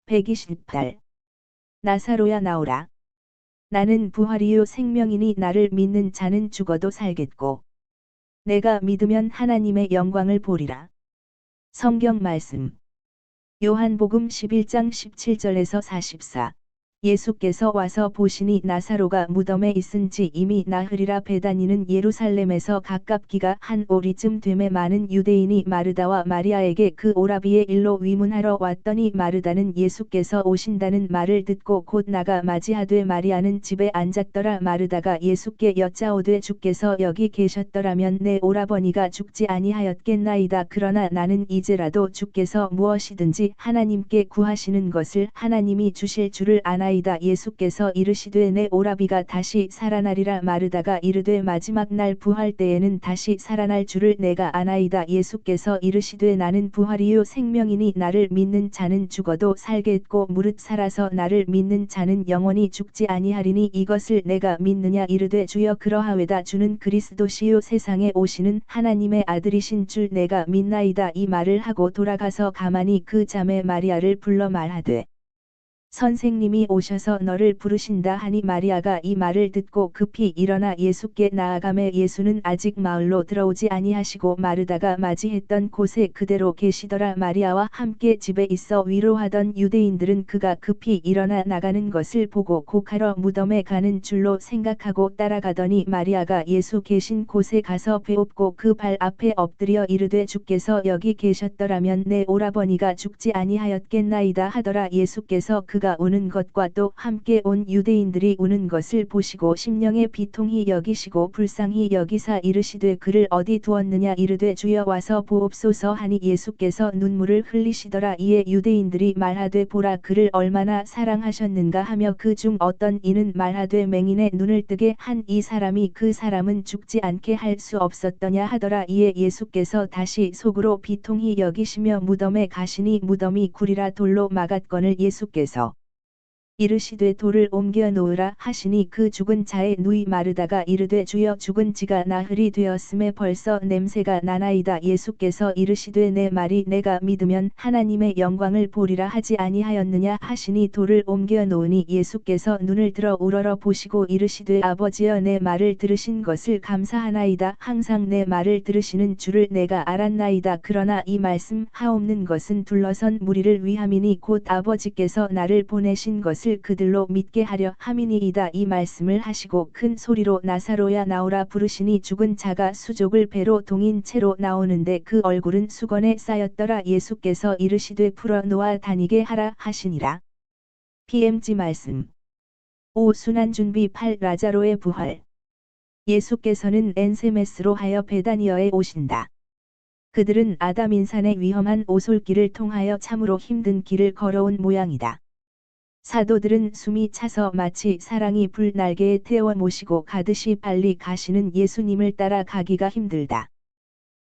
128. 나사로야 나오라. 나는 부활이요 생명이니 나를 믿는 자는 죽어도 살겠고 내가 믿으면 하나님의 영광을 보리라. 성경 말씀. 요한복음 11장 17절에서 44. 예수께서 와서 보시니 나사로가 무덤에 있은지 이미 나흘이라. 베다니는 예루살렘에서 가깝기가 한 오리쯤 되매 많은 유대인이 마르다와 마리아에게 그 오라비의 일로 위문하러 왔더니 마르다는 예수께서 오신다는 말을 듣고 곧 나가 맞이하되 마리아는 집에 앉았더라. 마르다가 예수께 여짜오되 주께서 여기 계셨더라면 내 오라버니가 죽지 아니하였겠나이다. 그러나 나는 이제라도 주께서 무엇이든지 하나님께 구하시는 것을 하나님이 주실 줄을 아나이다. 예수께서 이르시되 내 오라비가 다시 살아나리라. 마르다가 이르되 마지막 날 부활 때에는 다시 살아날 줄을 내가 아나이다. 예수께서 이르시되 나는 부활이요 생명이니 나를 믿는 자는 죽어도 살겠고 무릇 살아서 나를 믿는 자는 영원히 죽지 아니하리니 이것을 내가 믿느냐. 이르되 주여 그러하외다. 주는 그리스도시요 세상에 오시는 하나님의 아들이신 줄 내가 믿나이다. 이 말을 하고 돌아가서 가만히 그 자매 마리아를 불러 말하되 선생님이 오셔서 너를 부르신다 하니 마리아가 이 말을 듣고 급히 일어나 예수께 나아가매 예수는 아직 마을로 들어오지 아니하시고 마르다가 맞이했던 곳에 그대로 계시더라. 마리아와 함께 집에 있어 위로하던 유대인들은 그가 급히 일어나 나가는 것을 보고 곡하러 무덤에 가는 줄로 생각하고 따라가더니 마리아가 예수 계신 곳에 가서 배웁고 그 발 앞에 엎드려 이르되 주께서 여기 계셨더라면 내 오라버니가 죽지 아니하였겠나이다 하더라. 예수께서 그가 우는 것과 또 함께 온 유대인들이 우는 것을 보시고 심령에 비통히 여기시고 불쌍히 여기사 이르시되 그를 어디 두었느냐. 이르되 주여 와서 보옵소서 하니 예수께서 눈물을 흘리시더라. 이에 유대인들이 말하되 보라 그를 얼마나 사랑하셨는가 하며 그 중 어떤 이는 말하되 맹인의 눈을 뜨게 한 이 사람이 그 사람은 죽지 않게 할 수 없었더냐 하더라. 이에 예수께서 다시 속으로 비통히 여기시며 무덤에 가시니 무덤이 굴이라 돌로 막았거늘 예수께서 이르시되 돌을 옮겨 놓으라 하시니 그 죽은 자의 누이 마르다가 이르되 주여 죽은 지가 나흘이 되었음에 벌써 냄새가 나나이다. 예수께서 이르시되 내 말이 내가 믿으면 하나님의 영광을 보리라 하지 아니하였느냐 하시니 돌을 옮겨 놓으니 예수께서 눈을 들어 우러러 보시고 이르시되 아버지여 내 말을 들으신 것을 감사하나이다. 항상 내 말을 들으시는 줄을 내가 알았나이다. 그러나 이 말씀 하옵는 것은 둘러선 무리를 위함이니 곧 아버지께서 나를 보내신 것을 그들로 믿게 하려 함이니이다. 이 말씀을 하시고 큰 소리로 나사로야 나오라 부르시니 죽은 자가 수족을 배로 동인 채로 나오는데 그 얼굴은 수건에 쌓였더라. 예수께서 이르시되 풀어 놓아 다니게 하라 하시니라. PMG 말씀. 5. 순환준비 8. 라자로의 부활. 예수께서는 엔세메스로 하여 베다니어에 오신다. 그들은 아담인산의 위험한 오솔길을 통하여 참으로 힘든 길을 걸어온 모양이다. 사도들은 숨이 차서 마치 사랑이 불날개에 태워 모시고 가듯이 빨리 가시는 예수님을 따라 가기가 힘들다.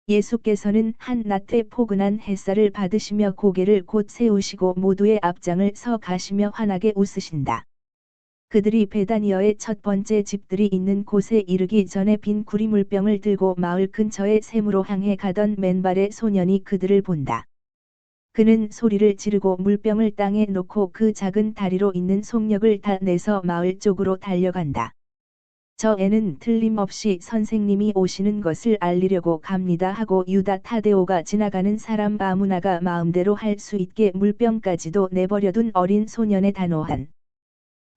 예수께서는 한낮에 포근한 햇살을 받으시며 고개를 곧 세우시고 모두의 앞장을 서 가시며 환하게 웃으신다. 그들이 베다니어의 첫 번째 집들이 있는 곳에 이르기 전에 빈 구리물병을 들고 마을 근처의 샘으로 향해 가던 맨발의 소년이 그들을 본다. 그는 소리를 지르고 물병을 땅에 놓고 그 작은 다리로 있는 속력을 다 내서 마을 쪽으로 달려간다. 저 애는 틀림없이 선생님이 오시는 것을 알리려고 갑니다 하고 유다 타데오가 지나가는 사람 아무나가 마음대로 할 수 있게 물병까지도 내버려둔 어린 소년의 단호한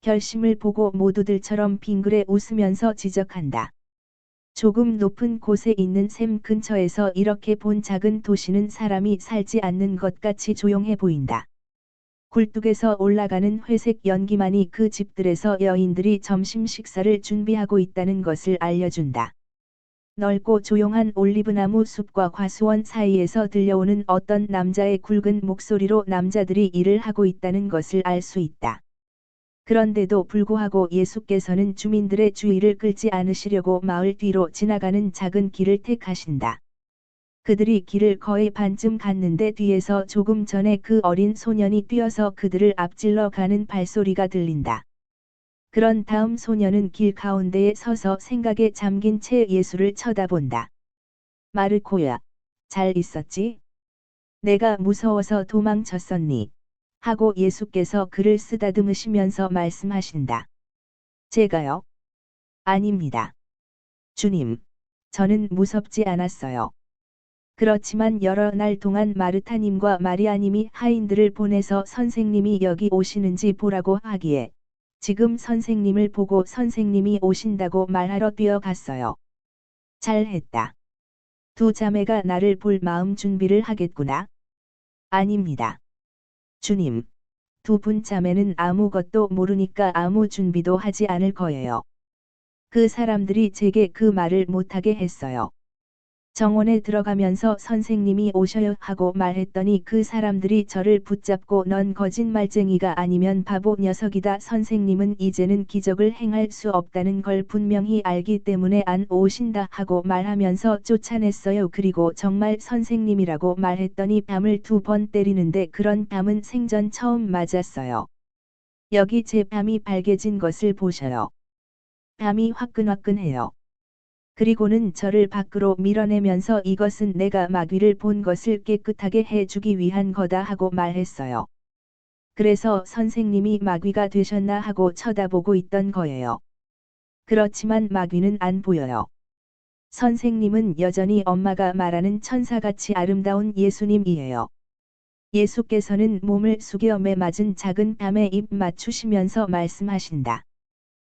결심을 보고 모두들처럼 빙그레 웃으면서 지적한다. 조금 높은 곳에 있는 샘 근처에서 이렇게 본 작은 도시는 사람이 살지 않는 것 같이 조용해 보인다. 굴뚝에서 올라가는 회색 연기만이 그 집들에서 여인들이 점심 식사를 준비하고 있다는 것을 알려준다. 넓고 조용한 올리브나무 숲과 과수원 사이에서 들려오는 어떤 남자의 굵은 목소리로 남자들이 일을 하고 있다는 것을 알 수 있다. 그런데도 불구하고 예수께서는 주민들의 주의를 끌지 않으시려고 마을 뒤로 지나가는 작은 길을 택하신다. 그들이 길을 거의 반쯤 갔는데 뒤에서 조금 전에 그 어린 소년이 뛰어서 그들을 앞질러 가는 발소리가 들린다. 그런 다음 소년은 길 가운데에 서서 생각에 잠긴 채 예수를 쳐다본다. 마르코야, 잘 있었지? 내가 무서워서 도망쳤었니? 하고 예수께서 그를 쓰다듬으시면서 말씀하신다. 제가요? 아닙니다. 주님, 저는 무섭지 않았어요. 그렇지만 여러 날 동안 마르타님과 마리아님이 하인들을 보내서 선생님이 여기 오시는지 보라고 하기에 지금 선생님을 보고 선생님이 오신다고 말하러 뛰어갔어요. 잘했다. 두 자매가 나를 볼 마음 준비를 하겠구나. 아닙니다. 주님, 두 분 자매는 아무것도 모르니까 아무 준비도 하지 않을 거예요. 그 사람들이 제게 그 말을 못하게 했어요. 정원에 들어가면서 선생님이 오셔요 하고 말했더니 그 사람들이 저를 붙잡고 넌 거짓말쟁이가 아니면 바보 녀석이다. 선생님은 이제는 기적을 행할 수 없다는 걸 분명히 알기 때문에 안 오신다 하고 말하면서 쫓아냈어요. 그리고 정말 선생님이라고 말했더니 뺨을 2번 때리는데 그런 뺨은 생전 처음 맞았어요. 여기 제 뺨이 빨개진 것을 보셔요. 뺨이 화끈화끈해요. 그리고는 저를 밖으로 밀어내면서 이것은 내가 마귀를 본 것을 깨끗하게 해주기 위한 거다 하고 말했어요. 그래서 선생님이 마귀가 되셨나 하고 쳐다보고 있던 거예요. 그렇지만 마귀는 안 보여요. 선생님은 여전히 엄마가 말하는 천사같이 아름다운 예수님이에요. 예수께서는 몸을 숙여 매 맞은 작은 뺨에 입 맞추시면서 말씀하신다.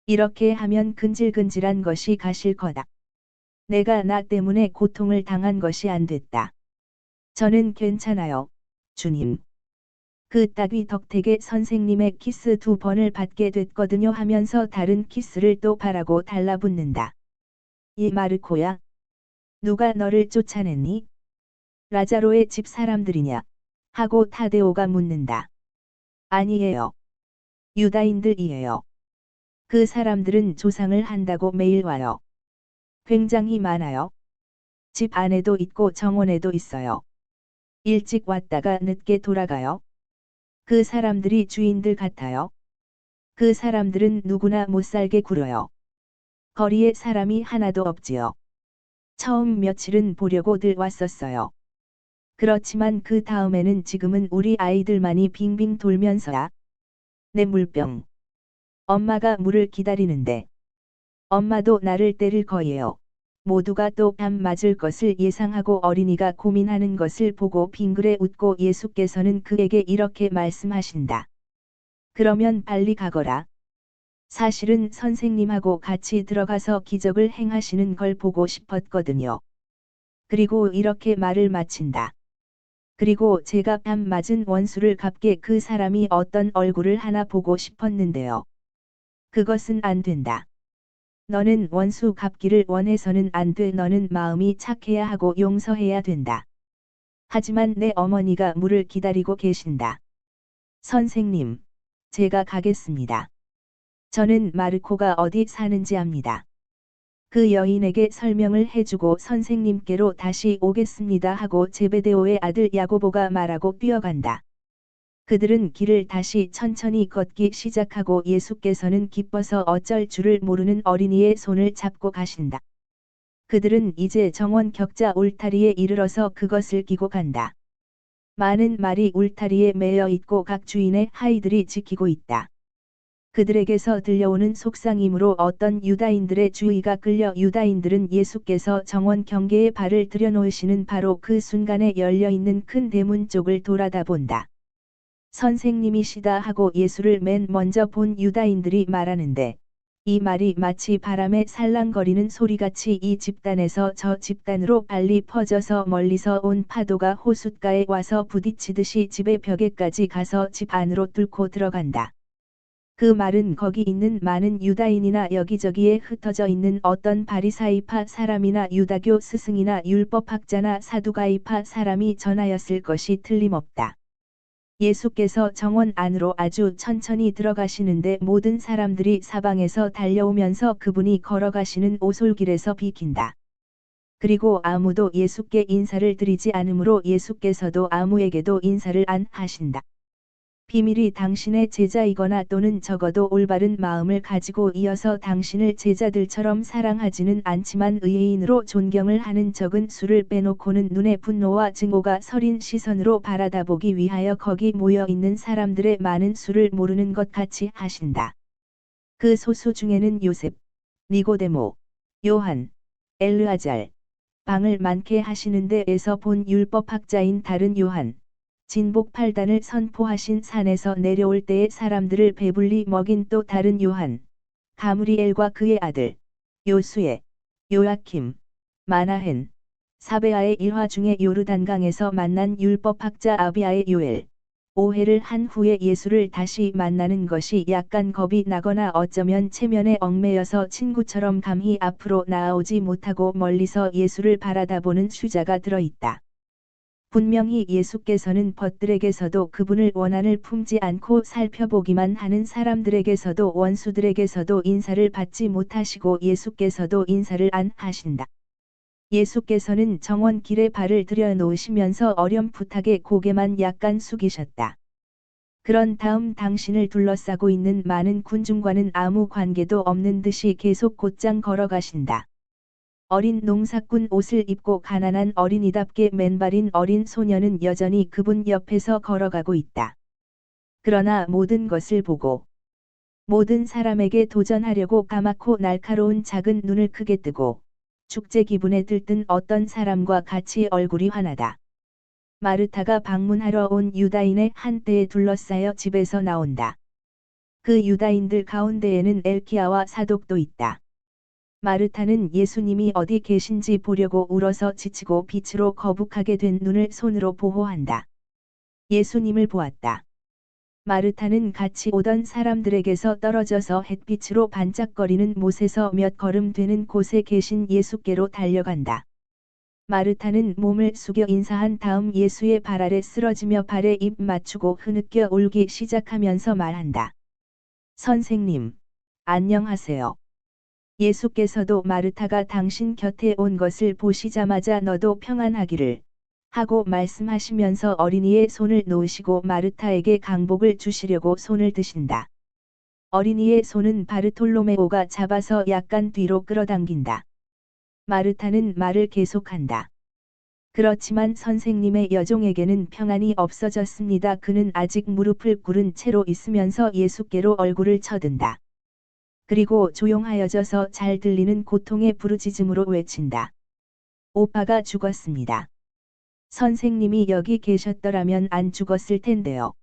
이렇게 하면 근질근질한 것이 가실 거다. 내가 나 때문에 고통을 당한 것이 안 됐다. 저는 괜찮아요, 주님. 그 따귀 덕택에 선생님의 키스 2번을 받게 됐거든요 하면서 다른 키스를 또 바라고 달라붙는다. 이 마르코야. 누가 너를 쫓아냈니? 라자로의 집 사람들이냐? 하고 타데오가 묻는다. 아니에요. 유다인들이에요. 그 사람들은 조상을 한다고 매일 와요. 굉장히 많아요. 집 안에도 있고 정원에도 있어요. 일찍 왔다가 늦게 돌아가요. 그 사람들이 주인들 같아요. 그 사람들은 누구나 못살게 굴어요. 거리에 사람이 하나도 없지요. 처음 며칠은 보려고들 왔었어요. 그렇지만 그 다음에는 지금은 우리 아이들만이 빙빙 돌면서야. 내 물병. 엄마가 물을 기다리는데. 엄마도 나를 때릴 거예요. 모두가 또 뺨 맞을 것을 예상하고 어린이가 고민하는 것을 보고 빙그레 웃고 예수께서는 그에게 이렇게 말씀하신다. 그러면 빨리 가거라. 사실은 선생님하고 같이 들어가서 기적을 행하시는 걸 보고 싶었거든요. 그리고 이렇게 말을 마친다. 그리고 제가 뺨 맞은 원수를 갚게 그 사람이 어떤 얼굴을 하나 보고 싶었는데요. 그것은 안 된다. 너는 원수 갚기를 원해서는 안 돼. 너는 마음이 착해야 하고 용서해야 된다. 하지만 내 어머니가 물을 기다리고 계신다. 선생님, 제가 가겠습니다. 저는 마르코가 어디 사는지 압니다. 그 여인에게 설명을 해주고 선생님께로 다시 오겠습니다 하고 제베데오의 아들 야고보가 말하고 뛰어간다. 그들은 길을 다시 천천히 걷기 시작하고 예수께서는 기뻐서 어쩔 줄을 모르는 어린이의 손을 잡고 가신다. 그들은 이제 정원 격자 울타리에 이르러서 그것을 끼고 간다. 많은 말이 울타리에 매여 있고 각 주인의 하이들이 지키고 있다. 그들에게서 들려오는 속상임으로 어떤 유다인들의 주의가 끌려 유다인들은 예수께서 정원 경계에 발을 들여놓으시는 바로 그 순간에 열려있는 큰 대문 쪽을 돌아다 본다. 선생님이시다 하고 예수를 맨 먼저 본 유다인들이 말하는데 이 말이 마치 바람에 살랑거리는 소리같이 이 집단에서 저 집단으로 빨리 퍼져서 멀리서 온 파도가 호숫가에 와서 부딪히듯이 집의 벽에까지 가서 집 안으로 뚫고 들어간다. 그 말은 거기 있는 많은 유다인이나 여기저기에 흩어져 있는 어떤 바리사이파 사람이나 유다교 스승이나 율법학자나 사두가이파 사람이 전하였을 것이 틀림없다. 예수께서 정원 안으로 아주 천천히 들어가시는데 모든 사람들이 사방에서 달려오면서 그분이 걸어가시는 오솔길에서 비킨다. 그리고 아무도 예수께 인사를 드리지 않으므로 예수께서도 아무에게도 인사를 안 하신다. 비밀이 당신의 제자이거나 또는 적어도 올바른 마음을 가지고 이어서 당신을 제자들처럼 사랑하지는 않지만 의뢰인으로 존경을 하는 적은 수를 빼놓고는 눈에 분노와 증오가 서린 시선으로 바라다보기 위하여 거기 모여 있는 사람들의 많은 수를 모르는 것 같이 하신다. 그 소수 중에는 요셉, 니고데모, 요한, 엘르아잘, 방을 많게 하시는데 에서 본 율법학자인 다른 요한, 진복 8단을 선포하신 산에서 내려올 때에 사람들을 배불리 먹인 또 다른 요한, 가므리엘과 그의 아들, 요수에, 요아킴, 마나헨, 사베아의 일화 중에 요르단강에서 만난 율법학자 아비아의 요엘, 오해를 한 후에 예수를 다시 만나는 것이 약간 겁이 나거나 어쩌면 체면에 얽매여서 친구처럼 감히 앞으로 나아오지 못하고 멀리서 예수를 바라다보는 수자가 들어있다. 분명히 예수께서는 벗들에게서도 그분을 원한을 품지 않고 살펴보기만 하는 사람들에게서도 원수들에게서도 인사를 받지 못하시고 예수께서도 인사를 안 하신다. 예수께서는 정원길에 발을 들여놓으시면서 어렴풋하게 고개만 약간 숙이셨다. 그런 다음 당신을 둘러싸고 있는 많은 군중과는 아무 관계도 없는 듯이 계속 곧장 걸어가신다. 어린 농사꾼 옷을 입고 가난한 어린이답게 맨발인 어린 소녀는 여전히 그분 옆에서 걸어가고 있다. 그러나 모든 것을 보고 모든 사람에게 도전하려고 까맣고 날카로운 작은 눈을 크게 뜨고 축제 기분에 들뜬 어떤 사람과 같이 얼굴이 환하다. 마르타가 방문하러 온 유다인의 한때에 둘러싸여 집에서 나온다. 그 유다인들 가운데에는 엘키야와 사독도 있다. 마르타는 예수님이 어디 계신지 보려고 울어서 지치고 빛으로 거북하게 된 눈을 손으로 보호한다. 예수님을 보았다. 마르타는 같이 오던 사람들에게서 떨어져서 햇빛으로 반짝거리는 못에서 몇 걸음 되는 곳에 계신 예수께로 달려간다. 마르타는 몸을 숙여 인사한 다음 예수의 발 아래 쓰러지며 발에 입 맞추고 흐느껴 울기 시작하면서 말한다. 선생님, 안녕하세요. 예수께서도 마르타가 당신 곁에 온 것을 보시자마자 너도 평안하기를 하고 말씀하시면서 어린이의 손을 놓으시고 마르타에게 강복을 주시려고 손을 드신다. 어린이의 손은 바르톨로메오가 잡아서 약간 뒤로 끌어당긴다. 마르타는 말을 계속한다. 그렇지만 선생님의 여종에게는 평안이 없어졌습니다. 그는 아직 무릎을 꿇은 채로 있으면서 예수께로 얼굴을 쳐든다. 그리고 조용하여져서 잘 들리는 고통의 부르짖음으로 외친다. 오빠가 죽었습니다. 선생님이 여기 계셨더라면 안 죽었을 텐데요.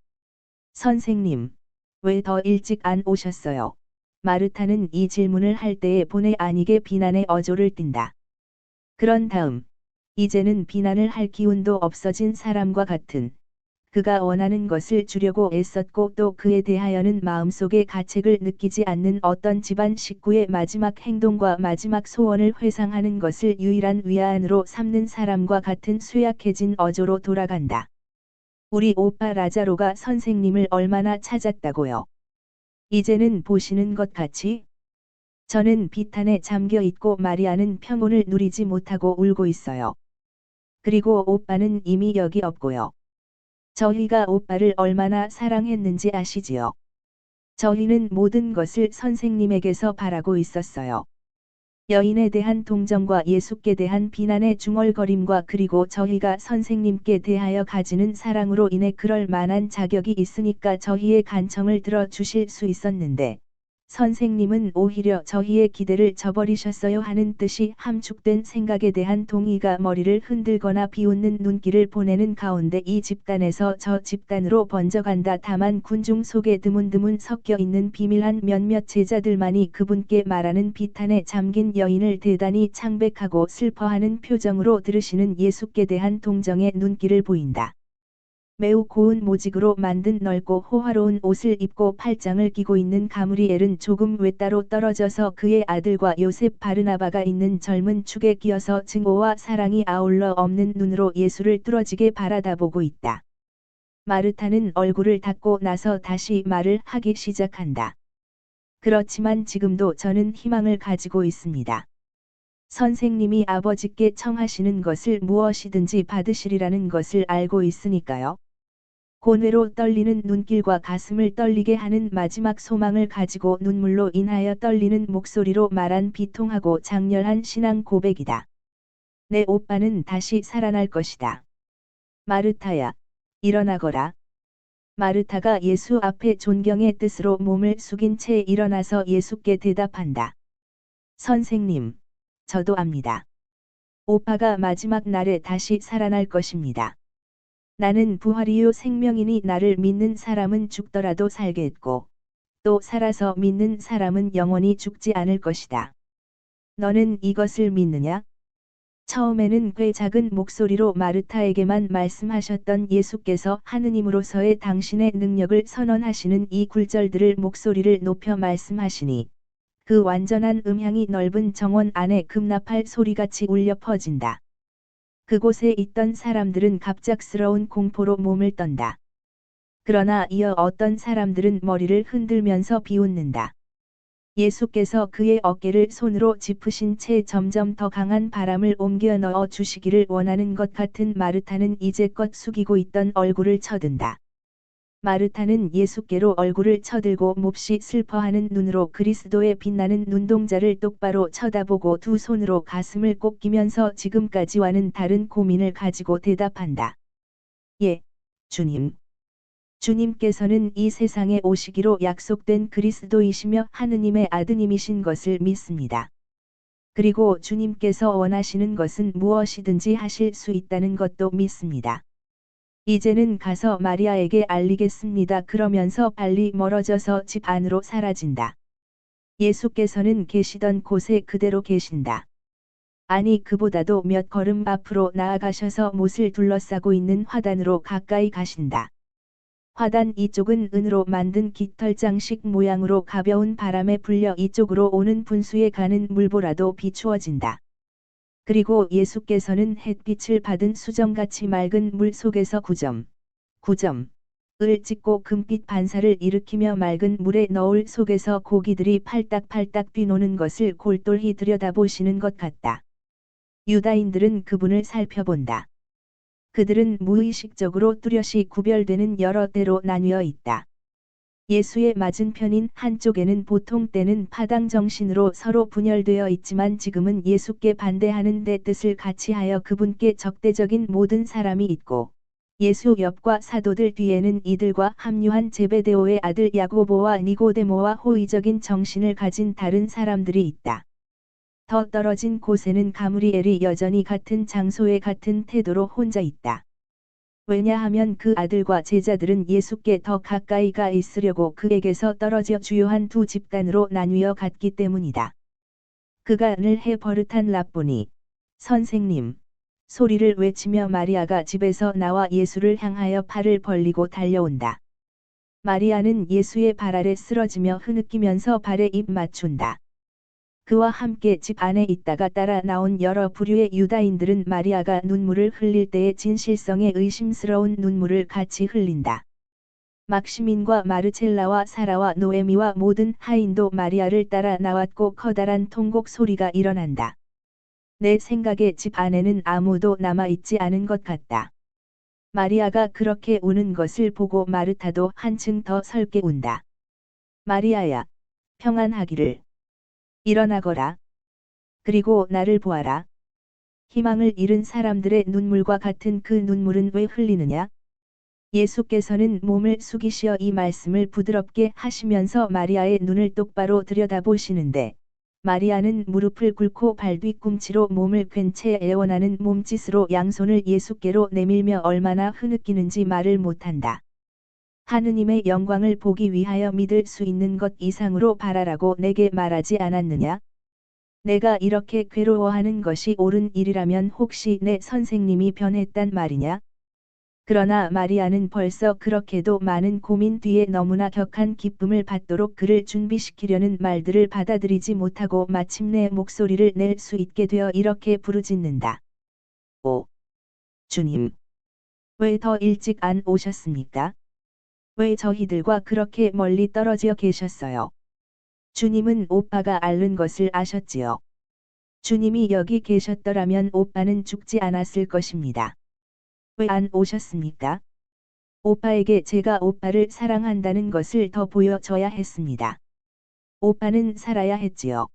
선생님, 왜 더 일찍 안 오셨어요? 마르타는 이 질문을 할 때에 본의 아니게 비난의 어조를 띈다. 그런 다음, 이제는 비난을 할 기운도 없어진 사람과 같은, 그가 원하는 것을 주려고 애썼고 또 그에 대하여는 마음속에 가책을 느끼지 않는 어떤 집안 식구의 마지막 행동과 마지막 소원을 회상하는 것을 유일한 위안으로 삼는 사람과 같은 쇠약해진 어조로 돌아간다. 우리 오빠 라자로가 선생님을 얼마나 찾았다고요. 이제는 보시는 것 같이? 저는 비탄에 잠겨 있고 마리아는 평온을 누리지 못하고 울고 있어요. 그리고 오빠는 이미 여기 없고요. 저희가 오빠를 얼마나 사랑했는지 아시지요? 저희는 모든 것을 선생님에게서 바라고 있었어요. 여인에 대한 동정과 예수께 대한 비난의 중얼거림과 그리고 저희가 선생님께 대하여 가지는 사랑으로 인해 그럴 만한 자격이 있으니까 저희의 간청을 들어 주실 수 있었는데, 선생님은 오히려 저희의 기대를 저버리셨어요 하는 뜻이 함축된 생각에 대한 동의가 머리를 흔들거나 비웃는 눈길을 보내는 가운데 이 집단에서 저 집단으로 번져간다. 다만 군중 속에 드문드문 섞여 있는 비밀한 몇몇 제자들만이 그분께 말하는 비탄에 잠긴 여인을 대단히 창백하고 슬퍼하는 표정으로 들으시는 예수께 대한 동정의 눈길을 보인다. 매우 고운 모직으로 만든 넓고 호화로운 옷을 입고 팔짱을 끼고 있는 가므리엘은 조금 외따로 떨어져서 그의 아들과 요셉 바르나바가 있는 젊은 축에 끼어서 증오와 사랑이 아울러 없는 눈으로 예수를 뚫어지게 바라다보고 있다. 마르타는 얼굴을 닦고 나서 다시 말을 하기 시작한다. 그렇지만 지금도 저는 희망을 가지고 있습니다. 선생님이 아버지께 청하시는 것을 무엇이든지 받으시리라는 것을 알고 있으니까요. 고뇌로 떨리는 눈길과 가슴을 떨리게 하는 마지막 소망을 가지고 눈물로 인하여 떨리는 목소리로 말한 비통하고 장렬한 신앙 고백이다. 내 오빠는 다시 살아날 것이다. 마르타야, 일어나거라. 마르타가 예수 앞에 존경의 뜻으로 몸을 숙인 채 일어나서 예수께 대답한다. 선생님, 저도 압니다. 오빠가 마지막 날에 다시 살아날 것입니다. 나는 부활이요 생명이니 나를 믿는 사람은 죽더라도 살겠고, 또 살아서 믿는 사람은 영원히 죽지 않을 것이다. 너는 이것을 믿느냐? 처음에는 꽤 작은 목소리로 마르타에게만 말씀하셨던 예수께서 하느님으로서의 당신의 능력을 선언하시는 이 굴절들을 목소리를 높여 말씀하시니, 그 완전한 음향이 넓은 정원 안에 금나팔 소리같이 울려 퍼진다. 그곳에 있던 사람들은 갑작스러운 공포로 몸을 떤다. 그러나 이어 어떤 사람들은 머리를 흔들면서 비웃는다. 예수께서 그의 어깨를 손으로 짚으신 채 점점 더 강한 바람을 옮겨 넣어 주시기를 원하는 것 같은 마르타는 이제껏 숙이고 있던 얼굴을 쳐든다. 마르타는 예수께로 얼굴을 쳐들고 몹시 슬퍼하는 눈으로 그리스도의 빛나는 눈동자를 똑바로 쳐다보고 두 손으로 가슴을 꼭 끼면서 지금까지와는 다른 고민을 가지고 대답한다. 예, 주님. 주님께서는 이 세상에 오시기로 약속된 그리스도이시며 하느님의 아드님이신 것을 믿습니다. 그리고 주님께서 원하시는 것은 무엇이든지 하실 수 있다는 것도 믿습니다. 이제는 가서 마리아에게 알리겠습니다. 그러면서 빨리 멀어져서 집 안으로 사라진다. 예수께서는 계시던 곳에 그대로 계신다. 아니 그보다도 몇 걸음 앞으로 나아가셔서 못을 둘러싸고 있는 화단으로 가까이 가신다. 화단 이쪽은 은으로 만든 깃털 장식 모양으로 가벼운 바람에 불려 이쪽으로 오는 분수에 가는 물보라도 비추어진다. 그리고 예수께서는 햇빛을 받은 수정같이 맑은 물 속에서 9점을 찍고 금빛 반사를 일으키며 맑은 물의 너울 속에서 고기들이 팔딱팔딱 뛰노는 것을 골똘히 들여다보시는 것 같다. 유다인들은 그분을 살펴본다. 그들은 무의식적으로 뚜렷이 구별되는 여러 대로 나뉘어 있다. 예수의 맞은편인 한쪽에는 보통 때는 파당 정신으로 서로 분열되어 있지만 지금은 예수께 반대하는 데 뜻을 같이하여 그분께 적대적인 모든 사람이 있고, 예수 옆과 사도들 뒤에는 이들과 합류한 제베데오의 아들 야고보와 니고데모와 호의적인 정신을 가진 다른 사람들이 있다. 더 떨어진 곳에는 가므리엘이 여전히 같은 장소에 같은 태도로 혼자 있다. 왜냐하면 그 아들과 제자들은 예수께 더 가까이 가 있으려고 그에게서 떨어져 주요한 두 집단으로 나뉘어 갔기 때문이다. 그가 해 버릇한 랍보니, 선생님, 소리를 외치며 마리아가 집에서 나와 예수를 향하여 팔을 벌리고 달려온다. 마리아는 예수의 발 아래 쓰러지며 흐느끼면서 발에 입 맞춘다. 그와 함께 집 안에 있다가 따라 나온 여러 부류의 유다인들은 마리아가 눈물을 흘릴 때의 진실성에 의심스러운 눈물을 같이 흘린다. 막시민과 마르첼라와 사라와 노에미와 모든 하인도 마리아를 따라 나왔고 커다란 통곡 소리가 일어난다. 내 생각에 집 안에는 아무도 남아있지 않은 것 같다. 마리아가 그렇게 우는 것을 보고 마르타도 한층 더 설게 운다. 마리아야, 평안하기를. 일어나거라. 그리고 나를 보아라. 희망을 잃은 사람들의 눈물과 같은 그 눈물은 왜 흘리느냐? 예수께서는 몸을 숙이시어 이 말씀을 부드럽게 하시면서 마리아의 눈을 똑바로 들여다보시는데, 마리아는 무릎을 꿇고 발 뒤꿈치로 몸을 괸 채 애원하는 몸짓으로 양손을 예수께로 내밀며 얼마나 흐느끼는지 말을 못한다. 하느님의 영광을 보기 위하여 믿을 수 있는 것 이상으로 바라라고 내게 말하지 않았느냐? 내가 이렇게 괴로워하는 것이 옳은 일이라면 혹시 내 선생님이 변했단 말이냐? 그러나 마리아는 벌써 그렇게도 많은 고민 뒤에 너무나 격한 기쁨을 받도록 그를 준비시키려는 말들을 받아들이지 못하고 마침내 목소리를 낼 수 있게 되어 이렇게 부르짖는다. 오! 주님! 왜 더 일찍 안 오셨습니까? 왜 저희들과 그렇게 멀리 떨어져 계셨어요? 주님은 오빠가 앓는 것을 아셨지요. 주님이 여기 계셨더라면 오빠는 죽지 않았을 것입니다. 왜 안 오셨습니까? 오빠에게 제가 오빠를 사랑한다는 것을 더 보여줘야 했습니다. 오빠는 살아야 했지요.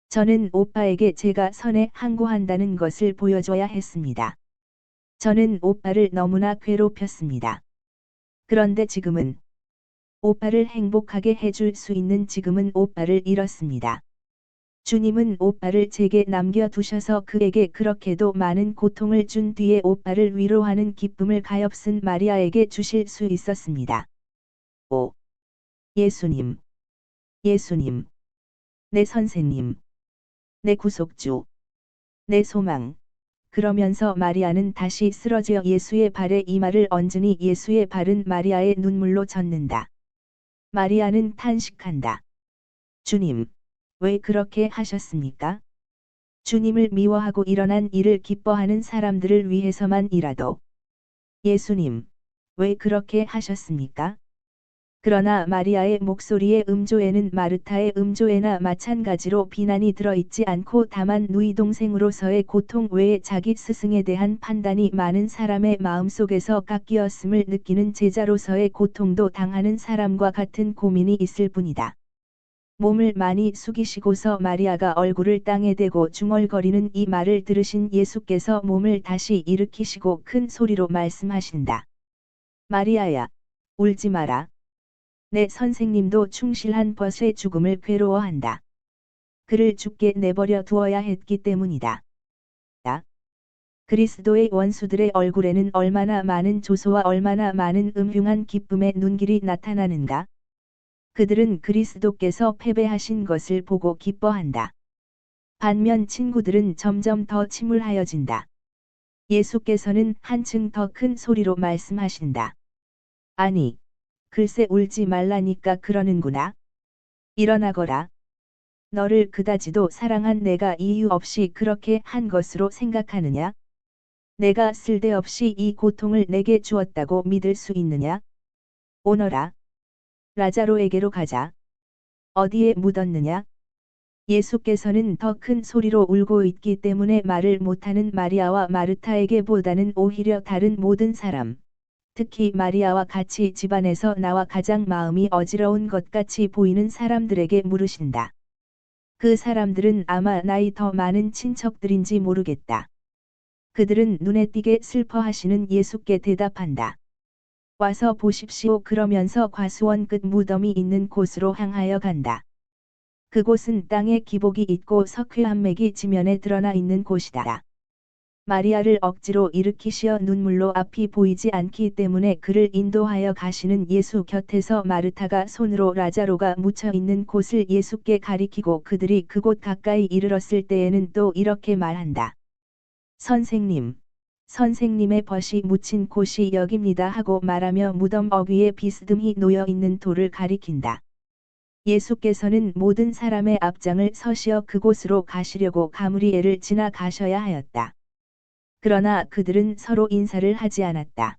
저는 오빠에게 제가 선에 항구한다는 것을 보여줘야 했습니다. 저는 오빠를 너무나 괴롭혔습니다. 그런데 지금은 오빠를 행복하게 해줄 수 있는 지금은 오빠를 잃었습니다. 주님은 오빠를 제게 남겨두셔서 그에게 그렇게도 많은 고통을 준 뒤에 오빠를 위로하는 기쁨을 가엾은 마리아에게 주실 수 있었습니다. 오! 예수님! 예수님! 내 선생님! 내 구속주! 내 소망! 그러면서 마리아는 다시 쓰러져 예수의 발에 이마를 얹으니 예수의 발은 마리아의 눈물로 젖는다. 마리아는 탄식한다. 주님! 왜 그렇게 하셨습니까? 주님을 미워하고 일어난 일을 기뻐하는 사람들을 위해서만이라도. 예수님, 왜 그렇게 하셨습니까? 그러나 마리아의 목소리의 음조에는 마르타의 음조에나 마찬가지로 비난이 들어있지 않고 다만 누이 동생으로서의 고통 외에 자기 스승에 대한 판단이 많은 사람의 마음속에서 깎이었음을 느끼는 제자로서의 고통도 당하는 사람과 같은 고민이 있을 뿐이다. 몸을 많이 숙이시고서 마리아가 얼굴을 땅에 대고 중얼거리는 이 말을 들으신 예수께서 몸을 다시 일으키시고 큰 소리로 말씀하신다. 마리아야, 울지 마라. 내 선생님도 충실한 벗의 죽음을 괴로워한다. 그를 죽게 내버려 두어야 했기 때문이다. 그리스도의 원수들의 얼굴에는 얼마나 많은 조소와 얼마나 많은 음흉한 기쁨의 눈길이 나타나는가? 그들은 그리스도께서 패배하신 것을 보고 기뻐한다. 반면 친구들은 점점 더 침울하여진다. 예수께서는 한층 더 큰 소리로 말씀하신다. 아니, 글쎄 울지 말라니까 그러는구나. 일어나거라. 너를 그다지도 사랑한 내가 이유 없이 그렇게 한 것으로 생각하느냐? 내가 쓸데없이 이 고통을 내게 주었다고 믿을 수 있느냐? 오너라. 라자로에게로 가자. 어디에 묻었느냐? 예수께서는 더 큰 소리로 울고 있기 때문에 말을 못하는 마리아와 마르타에게 보다는 오히려 다른 모든 사람, 특히 마리아와 같이 집안에서 나와 가장 마음이 어지러운 것 같이 보이는 사람들에게 물으신다. 그 사람들은 아마 나이 더 많은 친척들인지 모르겠다. 그들은 눈에 띄게 슬퍼하시는 예수께 대답한다. 와서 보십시오. 그러면서 과수원 끝 무덤이 있는 곳으로 향하여 간다. 그곳은 땅에 기복이 있고 석회암 맥이 지면에 드러나 있는 곳이다. 마리아를 억지로 일으키시어 눈물로 앞이 보이지 않기 때문에 그를 인도하여 가시는 예수 곁에서 마르타가 손으로 라자로가 묻혀 있는 곳을 예수께 가리키고 그들이 그곳 가까이 이르렀을 때에는 또 이렇게 말한다. 선생님, 선생님의 벗이 묻힌 곳이 여깁니다 하고 말하며 무덤 어귀에 비스듬히 놓여 있는 돌을 가리킨다. 예수께서는 모든 사람의 앞장을 서시어 그곳으로 가시려고 가므리엘을 지나가셔야 하였다. 그러나 그들은 서로 인사를 하지 않았다.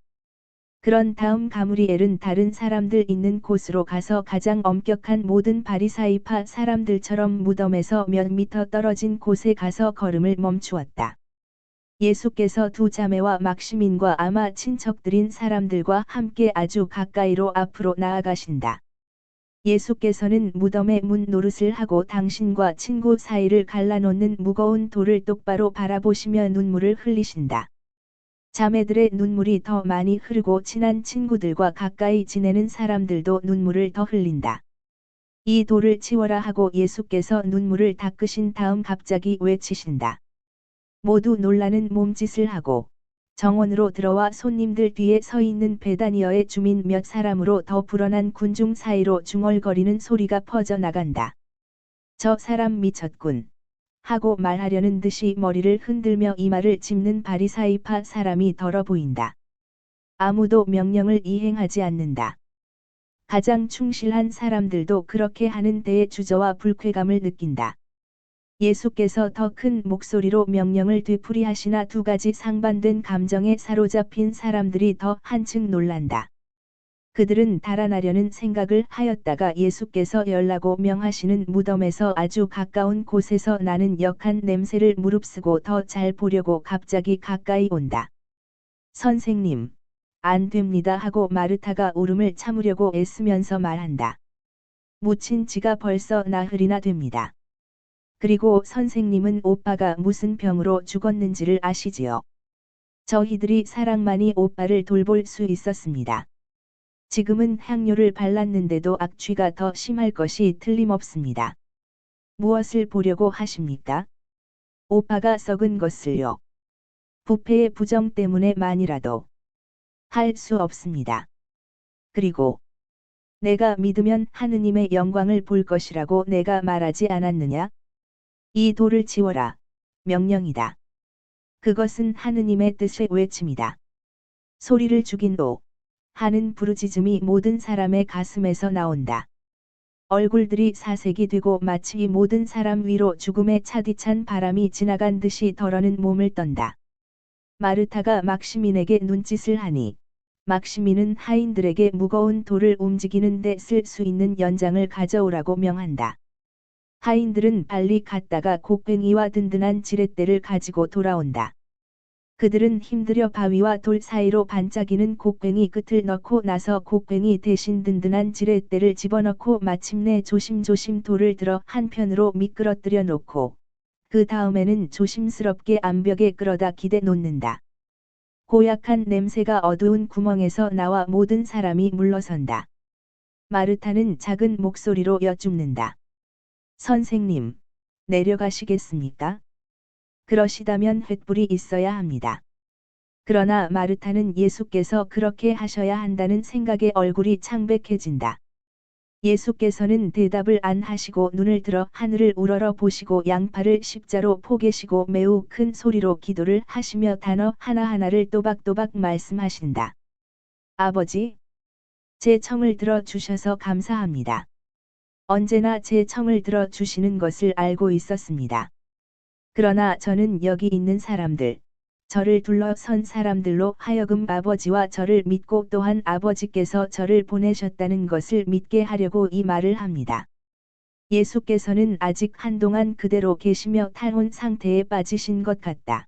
그런 다음 가므리엘은 다른 사람들 있는 곳으로 가서 가장 엄격한 모든 바리사이파 사람들처럼 무덤에서 몇 미터 떨어진 곳에 가서 걸음을 멈추었다. 예수께서 두 자매와 막시민과 아마 친척들인 사람들과 함께 아주 가까이로 앞으로 나아가신다. 예수께서는 무덤의 문 노릇을 하고 당신과 친구 사이를 갈라놓는 무거운 돌을 똑바로 바라보시며 눈물을 흘리신다. 자매들의 눈물이 더 많이 흐르고 친한 친구들과 가까이 지내는 사람들도 눈물을 더 흘린다. 이 돌을 치워라 하고 예수께서 눈물을 닦으신 다음 갑자기 외치신다. 모두 놀라는 몸짓을 하고 정원으로 들어와 손님들 뒤에 서 있는 베다니어의 주민 몇 사람으로 더 불어난 군중 사이로 중얼거리는 소리가 퍼져나간다. 저 사람 미쳤군. 하고 말하려는 듯이 머리를 흔들며 이마를 짚는 바리사이파 사람이 더러 보인다. 아무도 명령을 이행하지 않는다. 가장 충실한 사람들도 그렇게 하는 데에 주저와 불쾌감을 느낀다. 예수께서 더 큰 목소리로 명령을 되풀이하시나 두 가지 상반된 감정에 사로잡힌 사람들이 더 한층 놀란다. 그들은 달아나려는 생각을 하였다가 예수께서 열라고 명하시는 무덤에서 아주 가까운 곳에서 나는 역한 냄새를 무릅쓰고 더 잘 보려고 갑자기 가까이 온다. 선생님, 안 됩니다 하고 마르타가 울음을 참으려고 애쓰면서 말한다. 묻힌 지가 벌써 나흘이나 됩니다. 그리고 선생님은 오빠가 무슨 병으로 죽었는지를 아시지요? 저희들이 사랑만이 오빠를 돌볼 수 있었습니다. 지금은 향료를 발랐는데도 악취가 더 심할 것이 틀림없습니다. 무엇을 보려고 하십니까? 오빠가 썩은 것을요. 부패의 부정 때문에만이라도 할 수 없습니다. 그리고 내가 믿으면 하느님의 영광을 볼 것이라고 내가 말하지 않았느냐? 이 돌을 지워라. 명령이다. 그것은 하느님의 뜻의 외침이다. 소리를 죽인도 하는 부르짖음이 모든 사람의 가슴에서 나온다. 얼굴들이 사색이 되고 마치 모든 사람 위로 죽음의 차디찬 바람이 지나간 듯이 덜어는 몸을 떤다. 마르타가 막시민에게 눈짓을 하니 막시민은 하인들에게 무거운 돌을 움직이는 데 쓸 수 있는 연장을 가져오라고 명한다. 하인들은 빨리 갔다가 곡괭이와 든든한 지렛대를 가지고 돌아온다. 그들은 힘들여 바위와 돌 사이로 반짝이는 곡괭이 끝을 넣고 나서 곡괭이 대신 든든한 지렛대를 집어넣고 마침내 조심조심 돌을 들어 한편으로 미끄러뜨려 놓고 그 다음에는 조심스럽게 암벽에 끌어다 기대 놓는다. 고약한 냄새가 어두운 구멍에서 나와 모든 사람이 물러선다. 마르타는 작은 목소리로 여쭙는다. 선생님, 내려가시겠습니까? 그러시다면 횃불이 있어야 합니다. 그러나 마르타는 예수께서 그렇게 하셔야 한다는 생각에 얼굴이 창백해진다. 예수께서는 대답을 안 하시고 눈을 들어 하늘을 우러러 보시고 양팔을 십자로 포개시고 매우 큰 소리로 기도를 하시며 단어 하나하나를 또박또박 말씀하신다. 아버지, 제 청을 들어 주셔서 감사합니다. 언제나 제 청을 들어 주시는 것을 알고 있었습니다. 그러나 저는 여기 있는 사람들, 저를 둘러선 사람들로 하여금 아버지와 저를 믿고 또한 아버지께서 저를 보내셨다는 것을 믿게 하려고 이 말을 합니다. 예수께서는 아직 한동안 그대로 계시며 탈혼 상태에 빠지신 것 같다.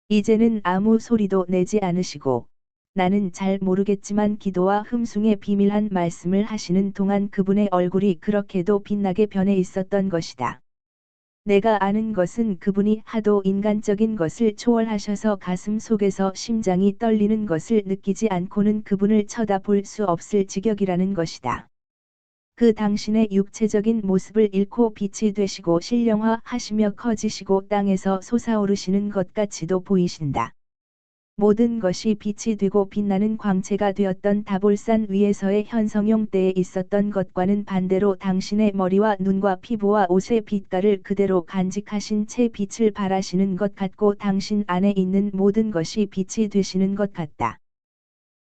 이제는 아무 소리도 내지 않으시고 나는 잘 모르겠지만 기도와 흠숭의 비밀한 말씀을 하시는 동안 그분의 얼굴이 그렇게도 빛나게 변해 있었던 것이다. 내가 아는 것은 그분이 하도 인간적인 것을 초월하셔서 가슴 속에서 심장이 떨리는 것을 느끼지 않고는 그분을 쳐다볼 수 없을 지경이라는 것이다. 그 당신의 육체적인 모습을 잃고 빛이 되시고 신령화하시며 커지시고 땅에서 솟아오르시는 것 같이도 보이신다. 모든 것이 빛이 되고 빛나는 광채가 되었던 다볼산 위에서의 현성용 때에 있었던 것과는 반대로 당신의 머리와 눈과 피부와 옷의 빛깔을 그대로 간직하신 채 빛을 발하시는 것 같고 당신 안에 있는 모든 것이 빛이 되시는 것 같다.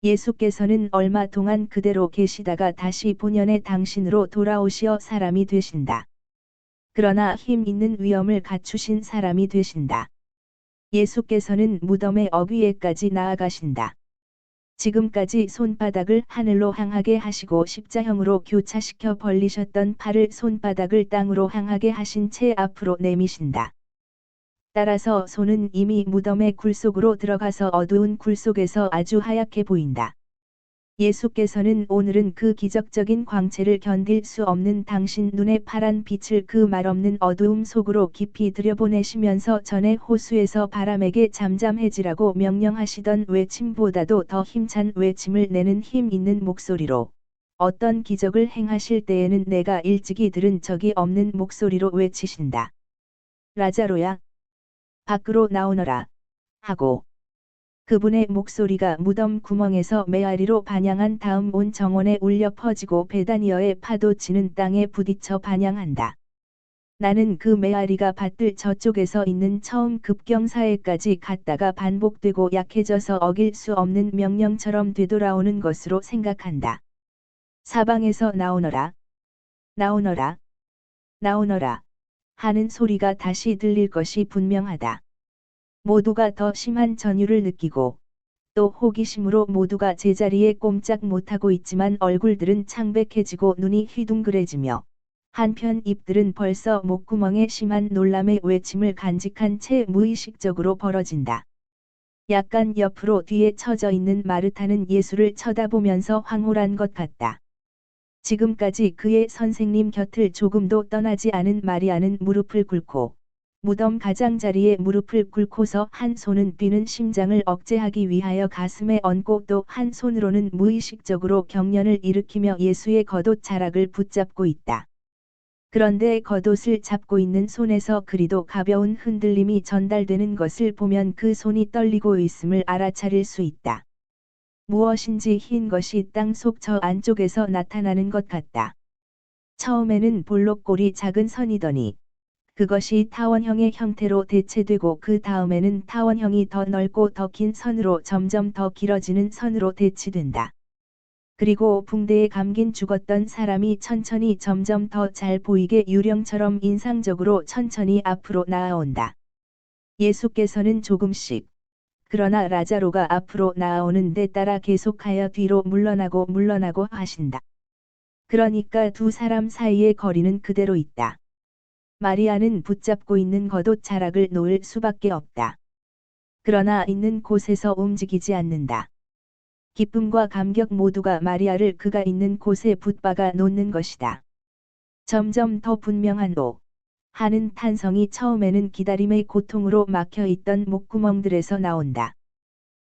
예수께서는 얼마 동안 그대로 계시다가 다시 본연의 당신으로 돌아오시어 사람이 되신다. 그러나 힘 있는 위엄을 갖추신 사람이 되신다. 예수께서는 무덤의 어귀에까지 나아가신다. 지금까지 손바닥을 하늘로 향하게 하시고 십자형으로 교차시켜 벌리셨던 팔을 손바닥을 땅으로 향하게 하신 채 앞으로 내미신다. 따라서 손은 이미 무덤의 굴 속으로 들어가서 어두운 굴 속에서 아주 하얗게 보인다. 예수께서는 오늘은 그 기적적인 광채를 견딜 수 없는 당신 눈의 파란 빛을 그 말없는 어두움 속으로 깊이 들여보내시면서 전에 호수에서 바람에게 잠잠해지라고 명령하시던 외침보다도 더 힘찬 외침을 내는 힘 있는 목소리로 어떤 기적을 행하실 때에는 내가 일찍이 들은 적이 없는 목소리로 외치신다. 라자로야, 밖으로 나오너라 하고 그분의 목소리가 무덤 구멍에서 메아리로 반향한 다음 온 정원에 울려 퍼지고 베다니어의 파도 치는 땅에 부딪혀 반향한다. 나는 그 메아리가 밭들 저쪽에서 있는 처음 급경사에까지 갔다가 반복되고 약해져서 어길 수 없는 명령처럼 되돌아오는 것으로 생각한다. 사방에서 나오너라, 나오너라, 나오너라 하는 소리가 다시 들릴 것이 분명하다. 모두가 더 심한 전율을 느끼고 또 호기심으로 모두가 제자리에 꼼짝 못하고 있지만 얼굴들은 창백해지고 눈이 휘둥그레지며 한편 입들은 벌써 목구멍에 심한 놀람의 외침을 간직한 채 무의식적으로 벌어진다. 약간 옆으로 뒤에 처져 있는 마르타는 예수를 쳐다보면서 황홀한 것 같다. 지금까지 그의 선생님 곁을 조금도 떠나지 않은 마리아는 무릎을 꿇고 무덤 가장자리에 무릎을 꿇고서 한 손은 뛰는 심장을 억제하기 위하여 가슴에 얹고 또 한 손으로는 무의식적으로 경련을 일으키며 예수의 겉옷 자락을 붙잡고 있다. 그런데 겉옷을 잡고 있는 손에서 그리도 가벼운 흔들림이 전달되는 것을 보면 그 손이 떨리고 있음을 알아차릴 수 있다. 무엇인지 흰 것이 땅 속 저 안쪽에서 나타나는 것 같다. 처음에는 볼록골이 작은 선이더니 그것이 타원형의 형태로 대체되고 그 다음에는 타원형이 더 넓고 더 긴 선으로 점점 더 길어지는 선으로 대치된다. 그리고 붕대에 감긴 죽었던 사람이 천천히 점점 더 잘 보이게 유령처럼 인상적으로 천천히 앞으로 나아온다. 예수께서는 조금씩, 그러나 라자로가 앞으로 나아오는 데 따라 계속하여 뒤로 물러나고 하신다. 그러니까 두 사람 사이의 거리는 그대로 있다. 마리아는 붙잡고 있는 겉옷 자락을 놓을 수밖에 없다. 그러나 있는 곳에서 움직이지 않는다. 기쁨과 감격 모두가 마리아를 그가 있는 곳에 붙박아 놓는 것이다. 점점 더 분명한 하는 탄성이 처음에는 기다림의 고통으로 막혀있던 목구멍들에서 나온다.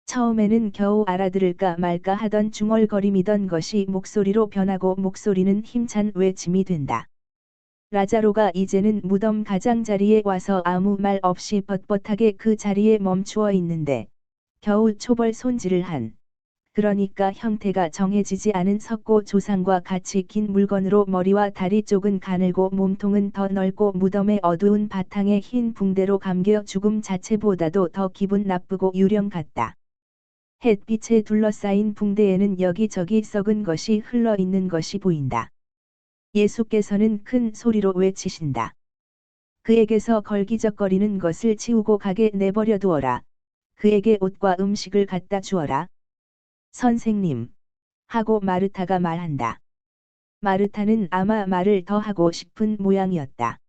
처음에는 겨우 알아들을까 말까 하던 중얼거림이던 것이 목소리로 변하고 목소리는 힘찬 외침이 된다. 라자로가 이제는 무덤 가장자리에 와서 아무 말 없이 뻣뻣하게 그 자리에 멈추어 있는데 겨우 초벌 손질을 그러니까 형태가 정해지지 않은 석고 조상과 같이 긴 물건으로 머리와 다리 쪽은 가늘고 몸통은 더 넓고 무덤의 어두운 바탕에 흰 붕대로 감겨 죽음 자체보다도 더 기분 나쁘고 유령 같다. 햇빛에 둘러싸인 붕대에는 여기저기 썩은 것이 흘러 있는 것이 보인다. 예수께서는 큰 소리로 외치신다. 그에게서 걸기적거리는 것을 치우고 가게 내버려 두어라. 그에게 옷과 음식을 갖다 주어라. 선생님, 하고 마르타가 말한다. 마르타는 아마 말을 더 하고 싶은 모양이었다.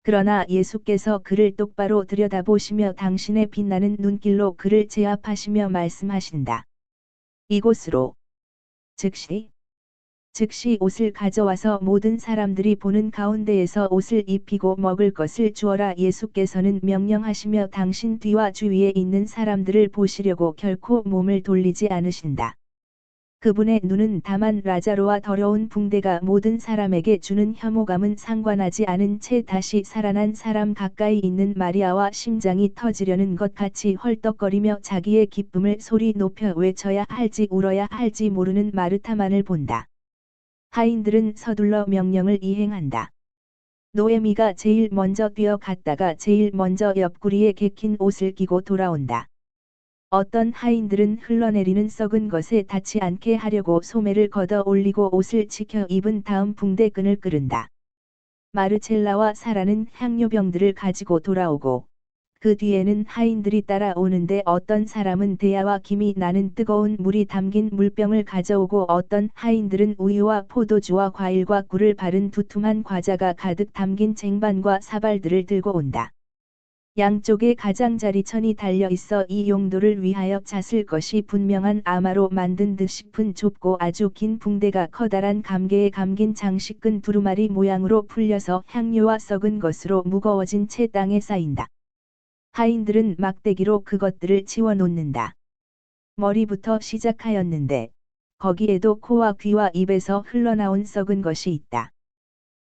그러나 예수께서 그를 똑바로 들여다보시며 당신의 빛나는 눈길로 그를 제압하시며 말씀하신다. 이곳으로. 즉시 옷을 가져와서 모든 사람들이 보는 가운데에서 옷을 입히고 먹을 것을 주어라. 예수께서는 명령하시며 당신 뒤와 주위에 있는 사람들을 보시려고 결코 몸을 돌리지 않으신다. 그분의 눈은 다만 라자로와 더러운 붕대가 모든 사람에게 주는 혐오감은 상관하지 않은 채 다시 살아난 사람 가까이 있는 마리아와 심장이 터지려는 것 같이 헐떡거리며 자기의 기쁨을 소리 높여 외쳐야 할지 울어야 할지 모르는 마르타만을 본다. 하인들은 서둘러 명령을 이행한다. 노에미가 제일 먼저 뛰어갔다가 제일 먼저 옆구리에 개킨 옷을 끼고 돌아온다. 어떤 하인들은 흘러내리는 썩은 것에 닿지 않게 하려고 소매를 걷어 올리고 옷을 지켜 입은 다음 붕대끈을 끄른다. 마르첼라와 사라는 향료병들을 가지고 돌아오고 그 뒤에는 하인들이 따라오는데 어떤 사람은 대야와 김이 나는 뜨거운 물이 담긴 물병을 가져오고 어떤 하인들은 우유와 포도주와 과일과 꿀을 바른 두툼한 과자가 가득 담긴 쟁반과 사발들을 들고 온다. 양쪽에 가장자리천이 달려있어 이 용도를 위하여 잤을 것이 분명한 아마로 만든 듯 싶은 좁고 아주 긴 붕대가 커다란 감개에 감긴 장식끈 두루마리 모양으로 풀려서 향료와 썩은 것으로 무거워진 채 땅에 쌓인다. 하인들은 막대기로 그것들을 치워놓는다. 머리부터 시작하였는데 거기에도 코와 귀와 입에서 흘러나온 썩은 것이 있다.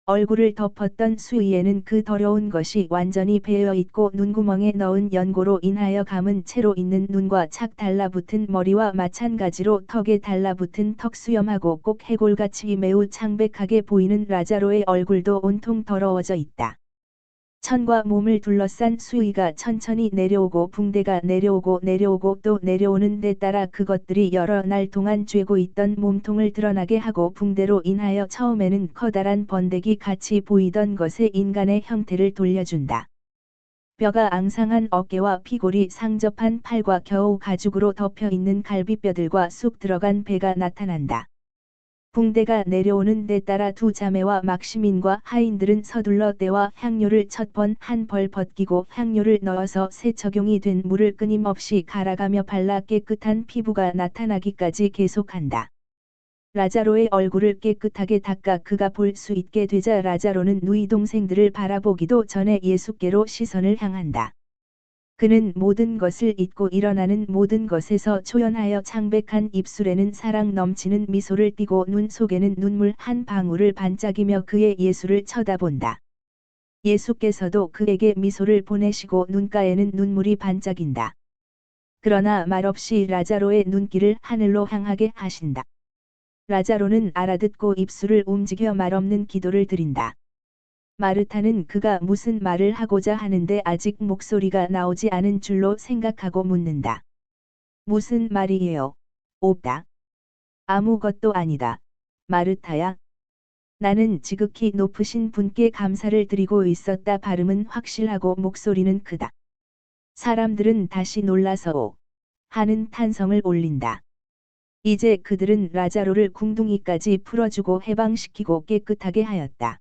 얼굴을 덮었던 수의에는 그 더러운 것이 완전히 배어있고 눈구멍에 넣은 연고로 인하여 감은 채로 있는 눈과 착 달라붙은 머리와 마찬가지로 턱에 달라붙은 턱 수염하고 꼭 해골같이 매우 창백하게 보이는 라자로의 얼굴도 온통 더러워져 있다. 천과 몸을 둘러싼 수위가 천천히 내려오고 붕대가 내려오고 또 내려오는 데 따라 그것들이 여러 날 동안 쬐고 있던 몸통을 드러나게 하고 붕대로 인하여 처음에는 커다란 번데기 같이 보이던 것에 인간의 형태를 돌려준다. 뼈가 앙상한 어깨와 피골이 상접한 팔과 겨우 가죽으로 덮여 있는 갈비뼈들과 쑥 들어간 배가 나타난다. 붕대가 내려오는 데 따라 두 자매와 막시민과 하인들은 서둘러 때와 향료를 첫 번 한 벌 벗기고 향료를 넣어서 새 적용이 된 물을 끊임없이 갈아가며 발라 깨끗한 피부가 나타나기까지 계속한다. 라자로의 얼굴을 깨끗하게 닦아 그가 볼 수 있게 되자 라자로는 누이 동생들을 바라보기도 전에 예수께로 시선을 향한다. 그는 모든 것을 잊고 일어나는 모든 것에서 초연하여 창백한 입술에는 사랑 넘치는 미소를 띠고 눈 속에는 눈물 한 방울을 반짝이며 그의 예수를 쳐다본다. 예수께서도 그에게 미소를 보내시고 눈가에는 눈물이 반짝인다. 그러나 말없이 라자로의 눈길을 하늘로 향하게 하신다. 라자로는 알아듣고 입술을 움직여 말없는 기도를 드린다. 마르타는 그가 무슨 말을 하고자 하는데 아직 목소리가 나오지 않은 줄로 생각하고 묻는다. 무슨 말이에요? 없다. 아무것도 아니다. 마르타야. 나는 지극히 높으신 분께 감사를 드리고 있었다. 발음은 확실하고 목소리는 크다. 사람들은 다시 놀라서 하는 탄성을 올린다. 이제 그들은 라자로를 궁둥이까지 풀어주고 해방시키고 깨끗하게 하였다.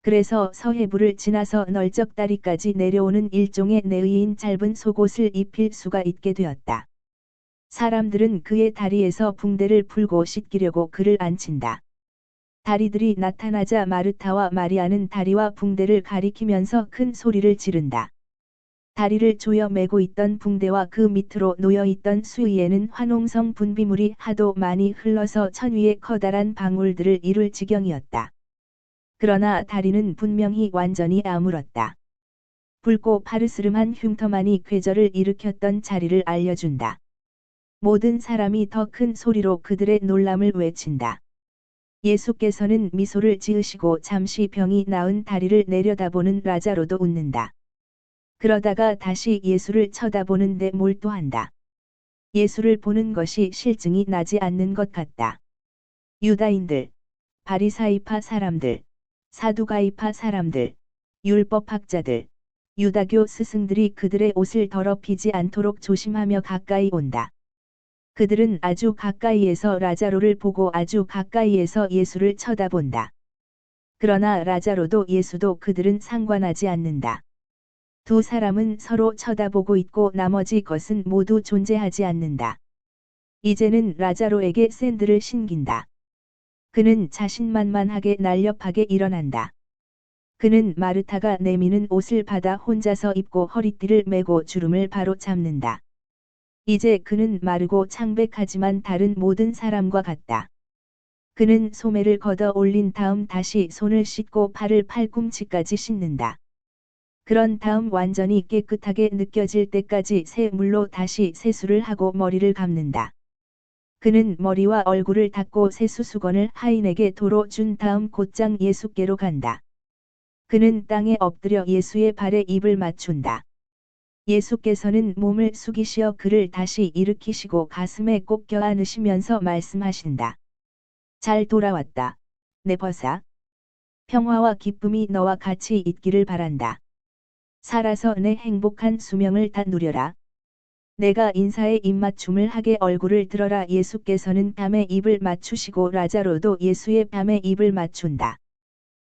그래서 서해부를 지나서 널쩍다리까지 내려오는 일종의 내의인 짧은 속옷을 입힐 수가 있게 되었다. 사람들은 그의 다리에서 붕대를 풀고 씻기려고 그를 앉힌다. 다리들이 나타나자 마르타와 마리아는 다리와 붕대를 가리키면서 큰 소리를 지른다. 다리를 조여 매고 있던 붕대와 그 밑으로 놓여있던 수위에는 화농성 분비물이 하도 많이 흘러서 천 위에 커다란 방울들을 이룰 지경이었다. 그러나 다리는 분명히 완전히 아물었다. 붉고 파르스름한 흉터만이 궤절을 일으켰던 자리를 알려준다. 모든 사람이 더 큰 소리로 그들의 놀람을 외친다. 예수께서는 미소를 지으시고 잠시 병이 나은 다리를 내려다보는 라자로도 웃는다. 그러다가 다시 예수를 쳐다보는데 몰두한다. 예수를 보는 것이 실증이 나지 않는 것 같다. 유다인들, 바리사이파 사람들, 사두가이파 사람들, 율법학자들, 유다교 스승들이 그들의 옷을 더럽히지 않도록 조심하며 가까이 온다. 그들은 아주 가까이에서 라자로를 보고 아주 가까이에서 예수를 쳐다본다. 그러나 라자로도 예수도 그들은 상관하지 않는다. 두 사람은 서로 쳐다보고 있고 나머지 것은 모두 존재하지 않는다. 이제는 라자로에게 샌들을 신긴다. 그는 자신만만하게 날렵하게 일어난다. 그는 마르타가 내미는 옷을 받아 혼자서 입고 허리띠를 메고 주름을 바로 잡는다. 이제 그는 마르고 창백하지만 다른 모든 사람과 같다. 그는 소매를 걷어 올린 다음 다시 손을 씻고 발을 팔꿈치까지 씻는다. 그런 다음 완전히 깨끗하게 느껴질 때까지 새 물로 다시 세수를 하고 머리를 감는다. 그는 머리와 얼굴을 닦고 세수수건을 하인에게 도로 준 다음 곧장 예수께로 간다. 그는 땅에 엎드려 예수의 발에 입을 맞춘다. 예수께서는 몸을 숙이시어 그를 다시 일으키시고 가슴에 꼭 껴안으시면서 말씀하신다. 잘 돌아왔다. 내 벗아. 평화와 기쁨이 너와 같이 있기를 바란다. 살아서 내 행복한 수명을 다 누려라. 내가 인사에 입맞춤을 하게 얼굴을 들어라. 예수께서는 뺨에 입을 맞추시고 라자로도 예수의 뺨에 입을 맞춘다.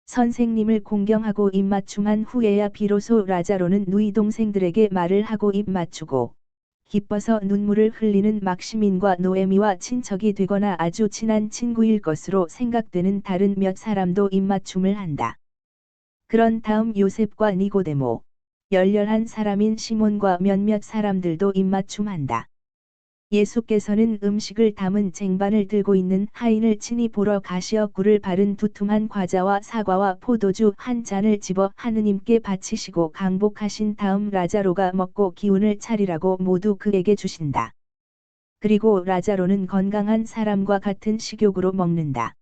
선생님을 공경하고 입맞춤한 후에야 비로소 라자로는 누이 동생들에게 말을 하고 입맞추고 기뻐서 눈물을 흘리는 막시민과 노에미와 친척이 되거나 아주 친한 친구일 것으로 생각되는 다른 몇 사람도 입맞춤을 한다. 그런 다음 요셉과 니고데모, 열렬한 사람인 시몬과 몇몇 사람들도 입맞춤한다. 예수께서는 음식을 담은 쟁반을 들고 있는 하인을 친히 보러 가시어 꿀을 바른 두툼한 과자와 사과와 포도주 한 잔을 집어 하느님께 바치시고 강복하신 다음 라자로가 먹고 기운을 차리라고 모두 그에게 주신다. 그리고 라자로는 건강한 사람과 같은 식욕으로 먹는다.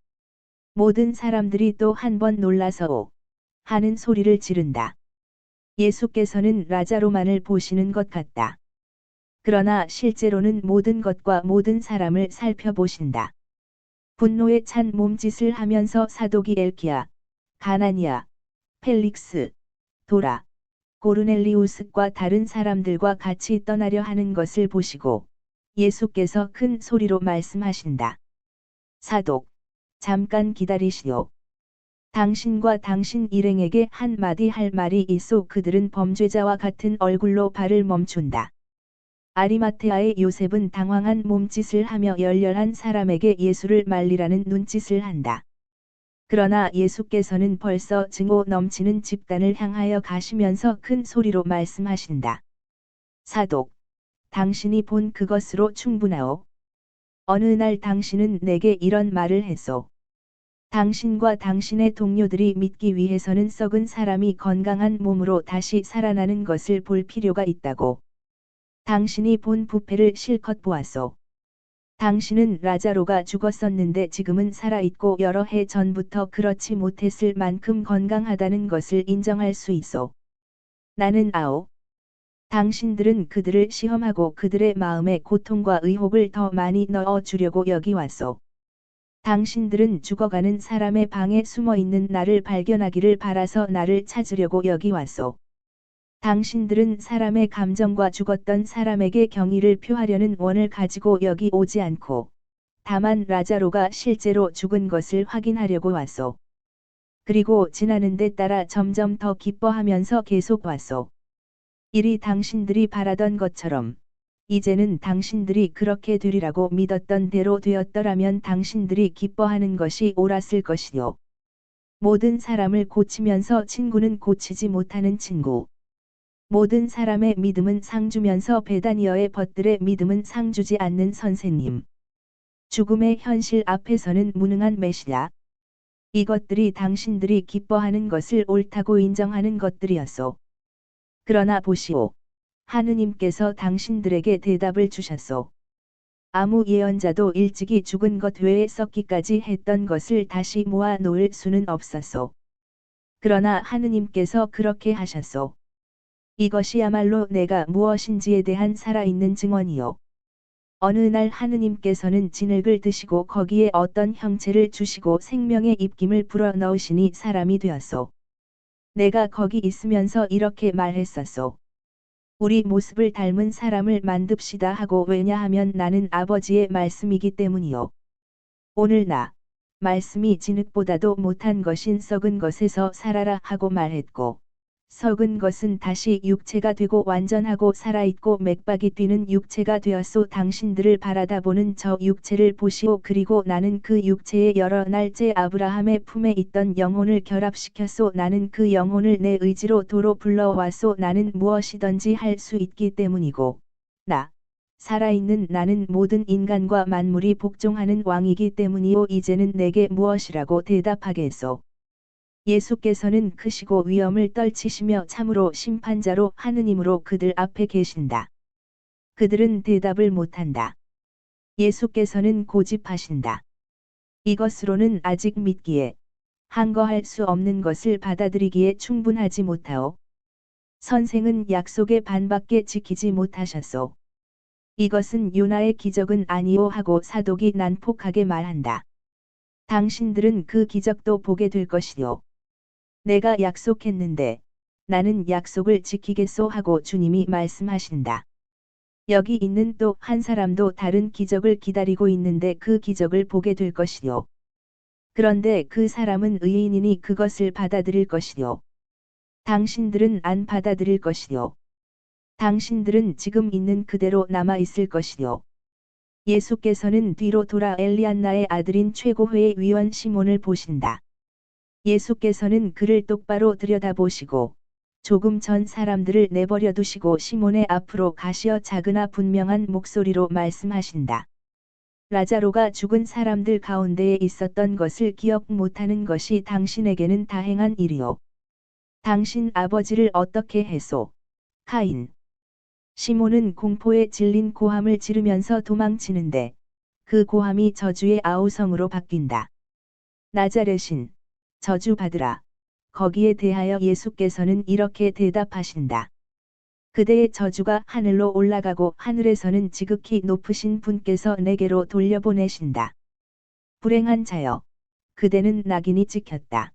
모든 사람들이 또 한 번 놀라서 오 하는 소리를 지른다. 예수께서는 라자로만을 보시는 것 같다. 그러나 실제로는 모든 것과 모든 사람을 살펴보신다. 분노에 찬 몸짓을 하면서 사도기 엘키야, 가나니아, 펠릭스, 도라, 고르넬리우스과 다른 사람들과 같이 떠나려 하는 것을 보시고 예수께서 큰 소리로 말씀하신다. 사독, 잠깐 기다리시오. 당신과 당신 일행에게 한마디 할 말이 있소. 그들은 범죄자와 같은 얼굴로 발을 멈춘다. 아리마테아의 요셉은 당황한 몸짓을 하며 열렬한 사람에게 예수를 말리라는 눈짓을 한다. 그러나 예수께서는 벌써 증오 넘치는 집단을 향하여 가시면서 큰 소리로 말씀하신다. 사독, 당신이 본 그것으로 충분하오. 어느 날 당신은 내게 이런 말을 했소. 당신과 당신의 동료들이 믿기 위해서는 썩은 사람이 건강한 몸으로 다시 살아나는 것을 볼 필요가 있다고. 당신이 본 부패를 실컷 보았소. 당신은 라자로가 죽었었는데 지금은 살아있고 여러 해 전부터 그렇지 못했을 만큼 건강하다는 것을 인정할 수 있소. 나는 아오. 당신들은 그들을 시험하고 그들의 마음에 고통과 의혹을 더 많이 넣어 주려고 여기 왔소. 당신들은 죽어가는 사람의 방에 숨어있는 나를 발견하기를 바라서 나를 찾으려고 여기 왔소. 당신들은 사람의 감정과 죽었던 사람에게 경의를 표하려는 원을 가지고 여기 오지 않고, 다만 라자로가 실제로 죽은 것을 확인하려고 왔소. 그리고 지나는 데 따라 점점 더 기뻐하면서 계속 왔소. 일이 당신들이 바라던 것처럼, 이제는 당신들이 그렇게 되리라고 믿었던 대로 되었더라면 당신들이 기뻐하는 것이 옳았을 것이요. 모든 사람을 고치면서 친구는 고치지 못하는 친구. 모든 사람의 믿음은 상주면서 베다니어의 벗들의 믿음은 상주지 않는 선생님. 죽음의 현실 앞에서는 무능한 메시아. 이것들이 당신들이 기뻐하는 것을 옳다고 인정하는 것들이었소. 그러나 보시오. 하느님께서 당신들에게 대답을 주셨소. 아무 예언자도 일찍이 죽은 것 외에 썩기까지 했던 것을 다시 모아 놓을 수는 없었소. 그러나 하느님께서 그렇게 하셨소. 이것이야말로 내가 무엇인지에 대한 살아있는 증언이요. 어느 날 하느님께서는 진흙을 드시고 거기에 어떤 형체를 주시고 생명의 입김을 불어 넣으시니 사람이 되었소. 내가 거기 있으면서 이렇게 말했었소. 우리 모습을 닮은 사람을 만듭시다 하고 왜냐하면 나는 아버지의 말씀이기 때문이요. 오늘 말씀이 진흙보다도 못한 것인 썩은 것에서 살아라 하고 말했고, 썩은 것은 다시 육체가 되고 완전하고 살아있고 맥박이 뛰는 육체가 되었소. 당신들을 바라다보는 저 육체를 보시오. 그리고 나는 그 육체의 여러 날째 아브라함의 품에 있던 영혼을 결합시켰소. 나는 그 영혼을 내 의지로 도로 불러왔소. 나는 무엇이든지 할 수 있기 때문이고, 살아있는 나는 모든 인간과 만물이 복종하는 왕이기 때문이오. 이제는 내게 무엇이라고 대답하겠소. 예수께서는 크시고 위엄을 떨치시며 참으로 심판자로 하느님으로 그들 앞에 계신다. 그들은 대답을 못한다. 예수께서는 고집하신다. 이것으로는 아직 믿기에, 한거할 수 없는 것을 받아들이기에 충분하지 못하오. 선생은 약속의 반밖에 지키지 못하셨소. 이것은 요나의 기적은 아니오 하고 사독이 난폭하게 말한다. 당신들은 그 기적도 보게 될 것이요. 내가 약속했는데 나는 약속을 지키겠소 하고 주님이 말씀하신다. 여기 있는 또 한 사람도 다른 기적을 기다리고 있는데 그 기적을 보게 될 것이요. 그런데 그 사람은 의인이니 그것을 받아들일 것이요. 당신들은 안 받아들일 것이요. 당신들은 지금 있는 그대로 남아 있을 것이요. 예수께서는 뒤로 돌아 엘리안나의 아들인 최고회의 위원 시몬을 보신다. 예수께서는 그를 똑바로 들여다보시고 조금 전 사람들을 내버려 두시고 시몬의 앞으로 가시어 작으나 분명한 목소리로 말씀하신다. 라자로가 죽은 사람들 가운데에 있었던 것을 기억 못하는 것이 당신에게는 다행한 일이요. 당신 아버지를 어떻게 했소? 카인. 시몬은 공포에 질린 고함을 지르면서 도망치는데 그 고함이 저주의 아우성으로 바뀐다. 나자렛인 저주받으라. 거기에 대하여 예수께서는 이렇게 대답하신다. 그대의 저주가 하늘로 올라가고 하늘에서는 지극히 높으신 분께서 내게로 돌려보내신다. 불행한 자여, 그대는 낙인이 찍혔다.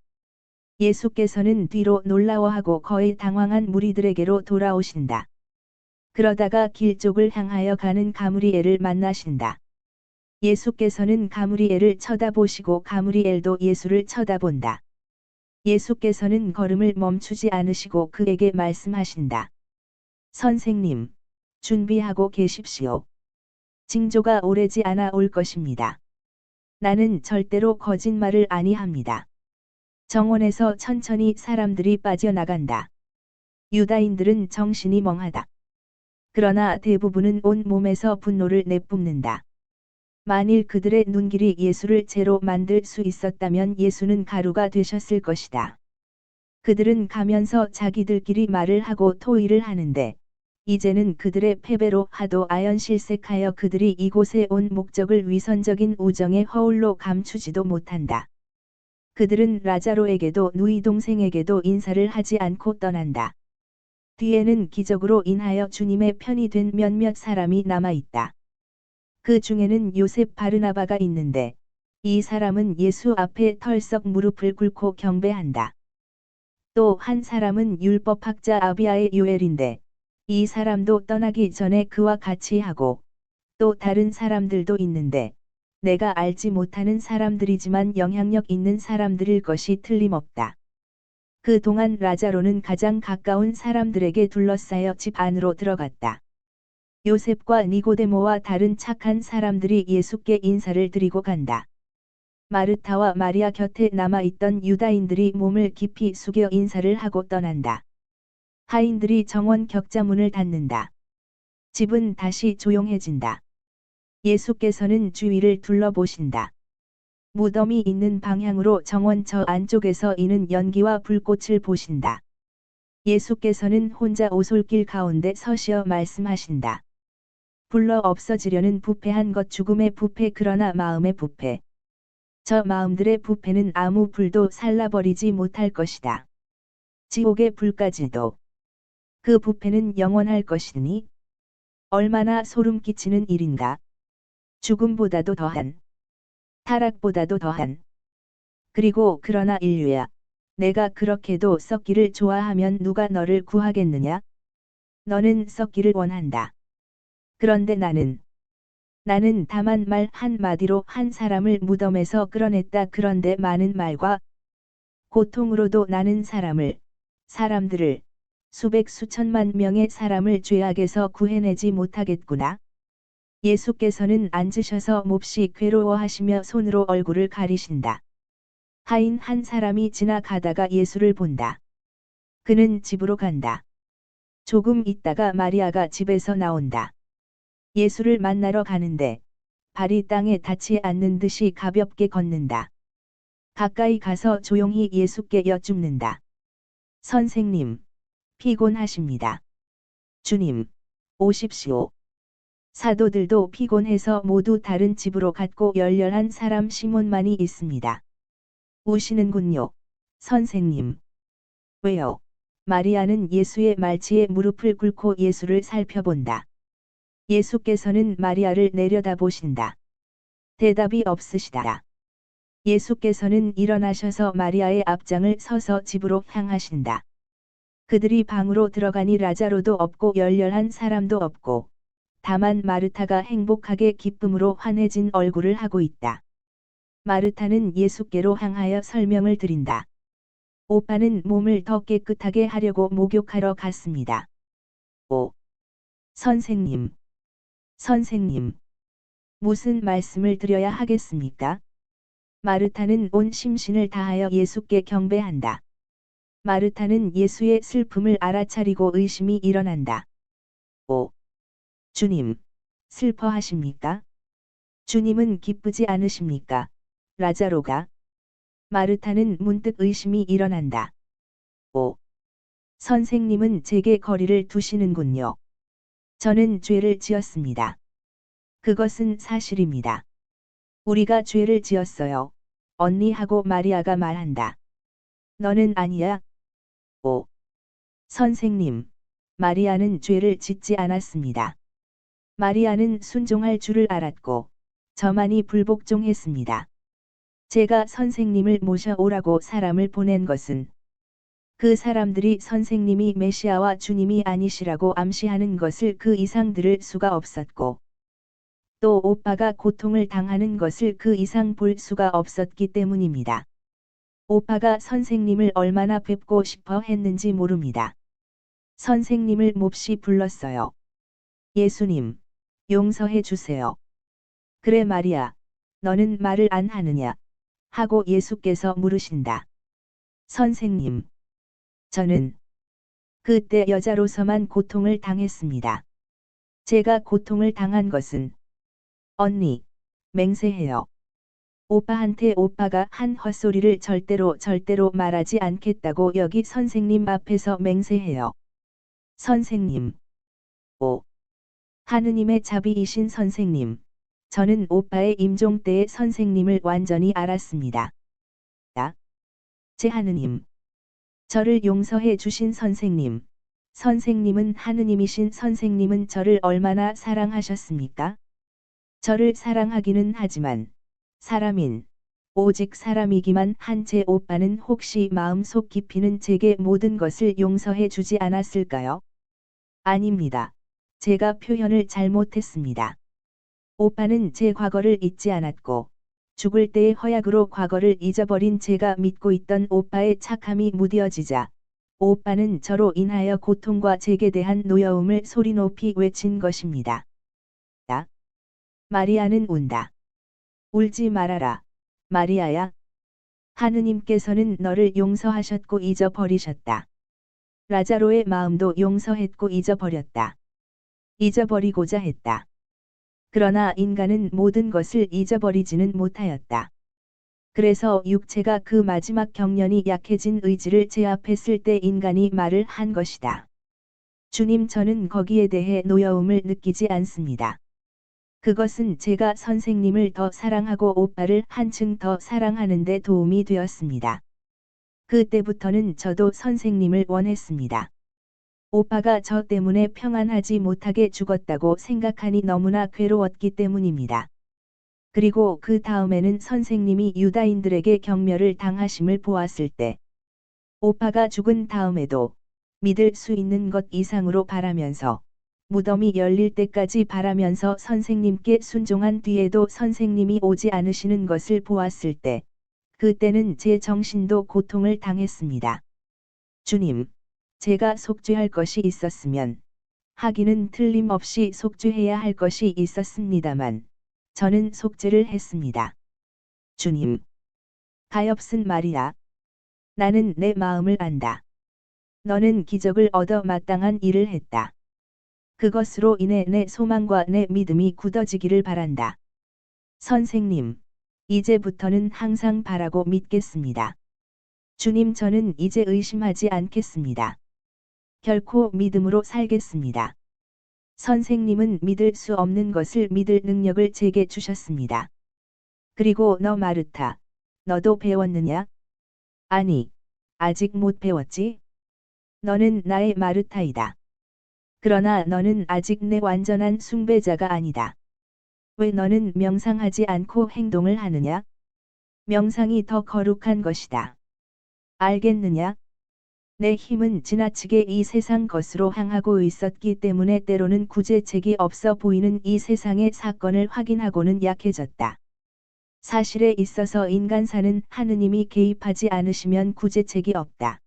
예수께서는 뒤로 놀라워하고 거의 당황한 무리들에게로 돌아오신다. 그러다가 길 쪽을 향하여 가는 가므리엘을 만나신다. 예수께서는 가므리엘을 쳐다보시고 가므리엘도 예수를 쳐다본다. 예수께서는 걸음을 멈추지 않으시고 그에게 말씀하신다. 선생님, 준비하고 계십시오. 징조가 오래지 않아 올 것입니다. 나는 절대로 거짓말을 아니합니다. 정원에서 천천히 사람들이 빠져나간다. 유다인들은 정신이 멍하다. 그러나 대부분은 온 몸에서 분노를 내뿜는다. 만일 그들의 눈길이 예수를 죄로 만들 수 있었다면 예수는 가루가 되셨을 것이다. 그들은 가면서 자기들끼리 말을 하고 토의를 하는데, 이제는 그들의 패배로 하도 아연실색하여 그들이 이곳에 온 목적을 위선적인 우정의 허울로 감추지도 못한다. 그들은 라자로에게도 누이 동생에게도 인사를 하지 않고 떠난다. 뒤에는 기적으로 인하여 주님의 편이 된 몇몇 사람이 남아있다. 그 중에는 요셉 바르나바가 있는데, 이 사람은 예수 앞에 털썩 무릎을 꿇고 경배한다. 또 한 사람은 율법학자 아비아의 요엘인데, 이 사람도 떠나기 전에 그와 같이 하고, 또 다른 사람들도 있는데, 내가 알지 못하는 사람들이지만 영향력 있는 사람들일 것이 틀림없다. 그 동안 라자로는 가장 가까운 사람들에게 둘러싸여 집 안으로 들어갔다. 요셉과 니고데모와 다른 착한 사람들이 예수께 인사를 드리고 간다. 마르타와 마리아 곁에 남아있던 유다인들이 몸을 깊이 숙여 인사를 하고 떠난다. 하인들이 정원 격자문을 닫는다. 집은 다시 조용해진다. 예수께서는 주위를 둘러보신다. 무덤이 있는 방향으로 정원 저 안쪽에서 이는 연기와 불꽃을 보신다. 예수께서는 혼자 오솔길 가운데 서시어 말씀하신다. 불러 없어지려는 부패한 것 죽음의 부패 그러나 마음의 부패. 저 마음들의 부패는 아무 불도 살라버리지 못할 것이다. 지옥의 불까지도. 그 부패는 영원할 것이니 얼마나 소름 끼치는 일인가. 죽음보다도 더한. 타락보다도 더한. 그리고 그러나 인류야. 내가 그렇게도 썩기를 좋아하면 누가 너를 구하겠느냐? 너는 썩기를 원한다. 그런데 나는 다만 말 한마디로 한 사람을 무덤에서 끌어냈다. 그런데 많은 말과 고통으로도 나는 사람들을, 수백 수천만 명의 사람을 죄악에서 구해내지 못하겠구나. 예수께서는 앉으셔서 몹시 괴로워하시며 손으로 얼굴을 가리신다. 하인 한 사람이 지나가다가 예수를 본다. 그는 집으로 간다. 조금 있다가 마리아가 집에서 나온다. 예수를 만나러 가는데 발이 땅에 닿지 않는 듯이 가볍게 걷는다. 가까이 가서 조용히 예수께 여쭙는다. 선생님, 피곤하십니다. 주님, 오십시오. 사도들도 피곤해서 모두 다른 집으로 갔고 열렬한 사람 시몬만이 있습니다. 우시는군요, 선생님. 왜요? 마리아는 예수의 말치에 무릎을 꿇고 예수를 살펴본다. 예수께서는 마리아를 내려다보신다. 대답이 없으시다. 예수께서는 일어나셔서 마리아의 앞장을 서서 집으로 향하신다. 그들이 방으로 들어가니 라자로도 없고 열렬한 사람도 없고, 다만 마르타가 행복하게 기쁨으로 환해진 얼굴을 하고 있다. 마르타는 예수께로 향하여 설명을 드린다. 오빠는 몸을 더 깨끗하게 하려고 목욕하러 갔습니다. 오! 선생님! 선생님! 무슨 말씀을 드려야 하겠습니까? 마르타는 온 심신을 다하여 예수께 경배한다. 마르타는 예수의 슬픔을 알아차리고 의심이 일어난다. 오! 주님! 슬퍼하십니까? 주님은 기쁘지 않으십니까? 라자로가? 마르타는 문득 의심이 일어난다. 오! 선생님은 제게 거리를 두시는군요. 저는 죄를 지었습니다. 그것은 사실입니다. 우리가 죄를 지었어요. 언니하고 마리아가 말한다. 너는 아니야? 오! 선생님, 마리아는 죄를 짓지 않았습니다. 마리아는 순종할 줄을 알았고, 저만이 불복종했습니다. 제가 선생님을 모셔오라고 사람을 보낸 것은 그 사람들이 선생님이 메시아와 주님이 아니시라고 암시하는 것을 그 이상 들을 수가 없었고, 또 오빠가 고통을 당하는 것을 그 이상 볼 수가 없었기 때문입니다. 오빠가 선생님을 얼마나 뵙고 싶어 했는지 모릅니다. 선생님을 몹시 불렀어요. 예수님, 용서해 주세요. 그래 말이야, 너는 말을 안 하느냐? 하고 예수께서 물으신다. 선생님, 저는 그때 여자로서만 고통을 당했습니다. 제가 고통을 당한 것은 언니, 맹세해요. 오빠한테 오빠가 한 헛소리를 절대로 말하지 않겠다고 여기 선생님 앞에서 맹세해요. 선생님. 하느님의 자비이신 선생님. 저는 오빠의 임종 때의 선생님을 완전히 알았습니다. 제 하느님. 저를 용서해 주신 선생님. 선생님은 하느님이신 선생님은 저를 얼마나 사랑하셨습니까? 저를 사랑하기는 하지만 사람인 오직 사람이기만 한 제 오빠는 혹시 마음속 깊이는 제게 모든 것을 용서해 주지 않았을까요? 아닙니다. 제가 표현을 잘못했습니다. 오빠는 제 과거를 잊지 않았고 죽을 때의 허약으로 과거를 잊어버린 제가 믿고 있던 오빠의 착함이 무뎌지자 오빠는 저로 인하여 고통과 제게 대한 노여움을 소리 높이 외친 것입니다. 마리아는 운다. 울지 말아라. 마리아야. 하느님께서는 너를 용서하셨고 잊어버리셨다. 라자로의 마음도 용서했고 잊어버렸다. 잊어버리고자 했다. 그러나 인간은 모든 것을 잊어버리지는 못하였다. 그래서 육체가 그 마지막 경련이 약해진 의지를 제압했을 때 인간이 말을 한 것이다. 주님, 저는 거기에 대해 노여움을 느끼지 않습니다. 그것은 제가 선생님을 더 사랑하고 오빠를 한층 더 사랑하는 데 도움이 되었습니다. 그때부터는 저도 선생님을 원했습니다. 오빠가 저 때문에 평안하지 못하게 죽었다고 생각하니 너무나 괴로웠기 때문입니다. 그리고 그 다음에는 선생님이 유다인들에게 경멸을 당하심을 보았을 때 오빠가 죽은 다음에도 믿을 수 있는 것 이상으로 바라면서 무덤이 열릴 때까지 바라면서 선생님께 순종한 뒤에도 선생님이 오지 않으시는 것을 보았을 때 그때는 제 정신도 고통을 당했습니다. 주님, 제가 속죄할 것이 있었으면 하기는 틀림없이 속죄해야 할 것이 있었습니다만 저는 속죄를 했습니다. 주님, 가엾은 말이야. 나는 내 마음을 안다. 너는 기적을 얻어 마땅한 일을 했다. 그것으로 인해 내 소망과 내 믿음이 굳어지기를 바란다. 선생님, 이제부터는 항상 바라고 믿겠습니다. 주님, 저는 이제 의심하지 않겠습니다. 결코 믿음으로 살겠습니다. 선생님은 믿을 수 없는 것을 믿을 능력을 제게 주셨습니다. 그리고 너 마르타, 너도 배웠느냐? 아니, 아직 못 배웠지? 너는 나의 마르타이다. 그러나 너는 아직 내 완전한 숭배자가 아니다. 왜 너는 명상하지 않고 행동을 하느냐? 명상이 더 거룩한 것이다. 알겠느냐? 내 힘은 지나치게 이 세상 것으로 향하고 있었기 때문에 때로는 구제책이 없어 보이는 이 세상의 사건을 확인하고는 약해졌다. 사실에 있어서 인간사는 하느님이 개입하지 않으시면 구제책이 없다.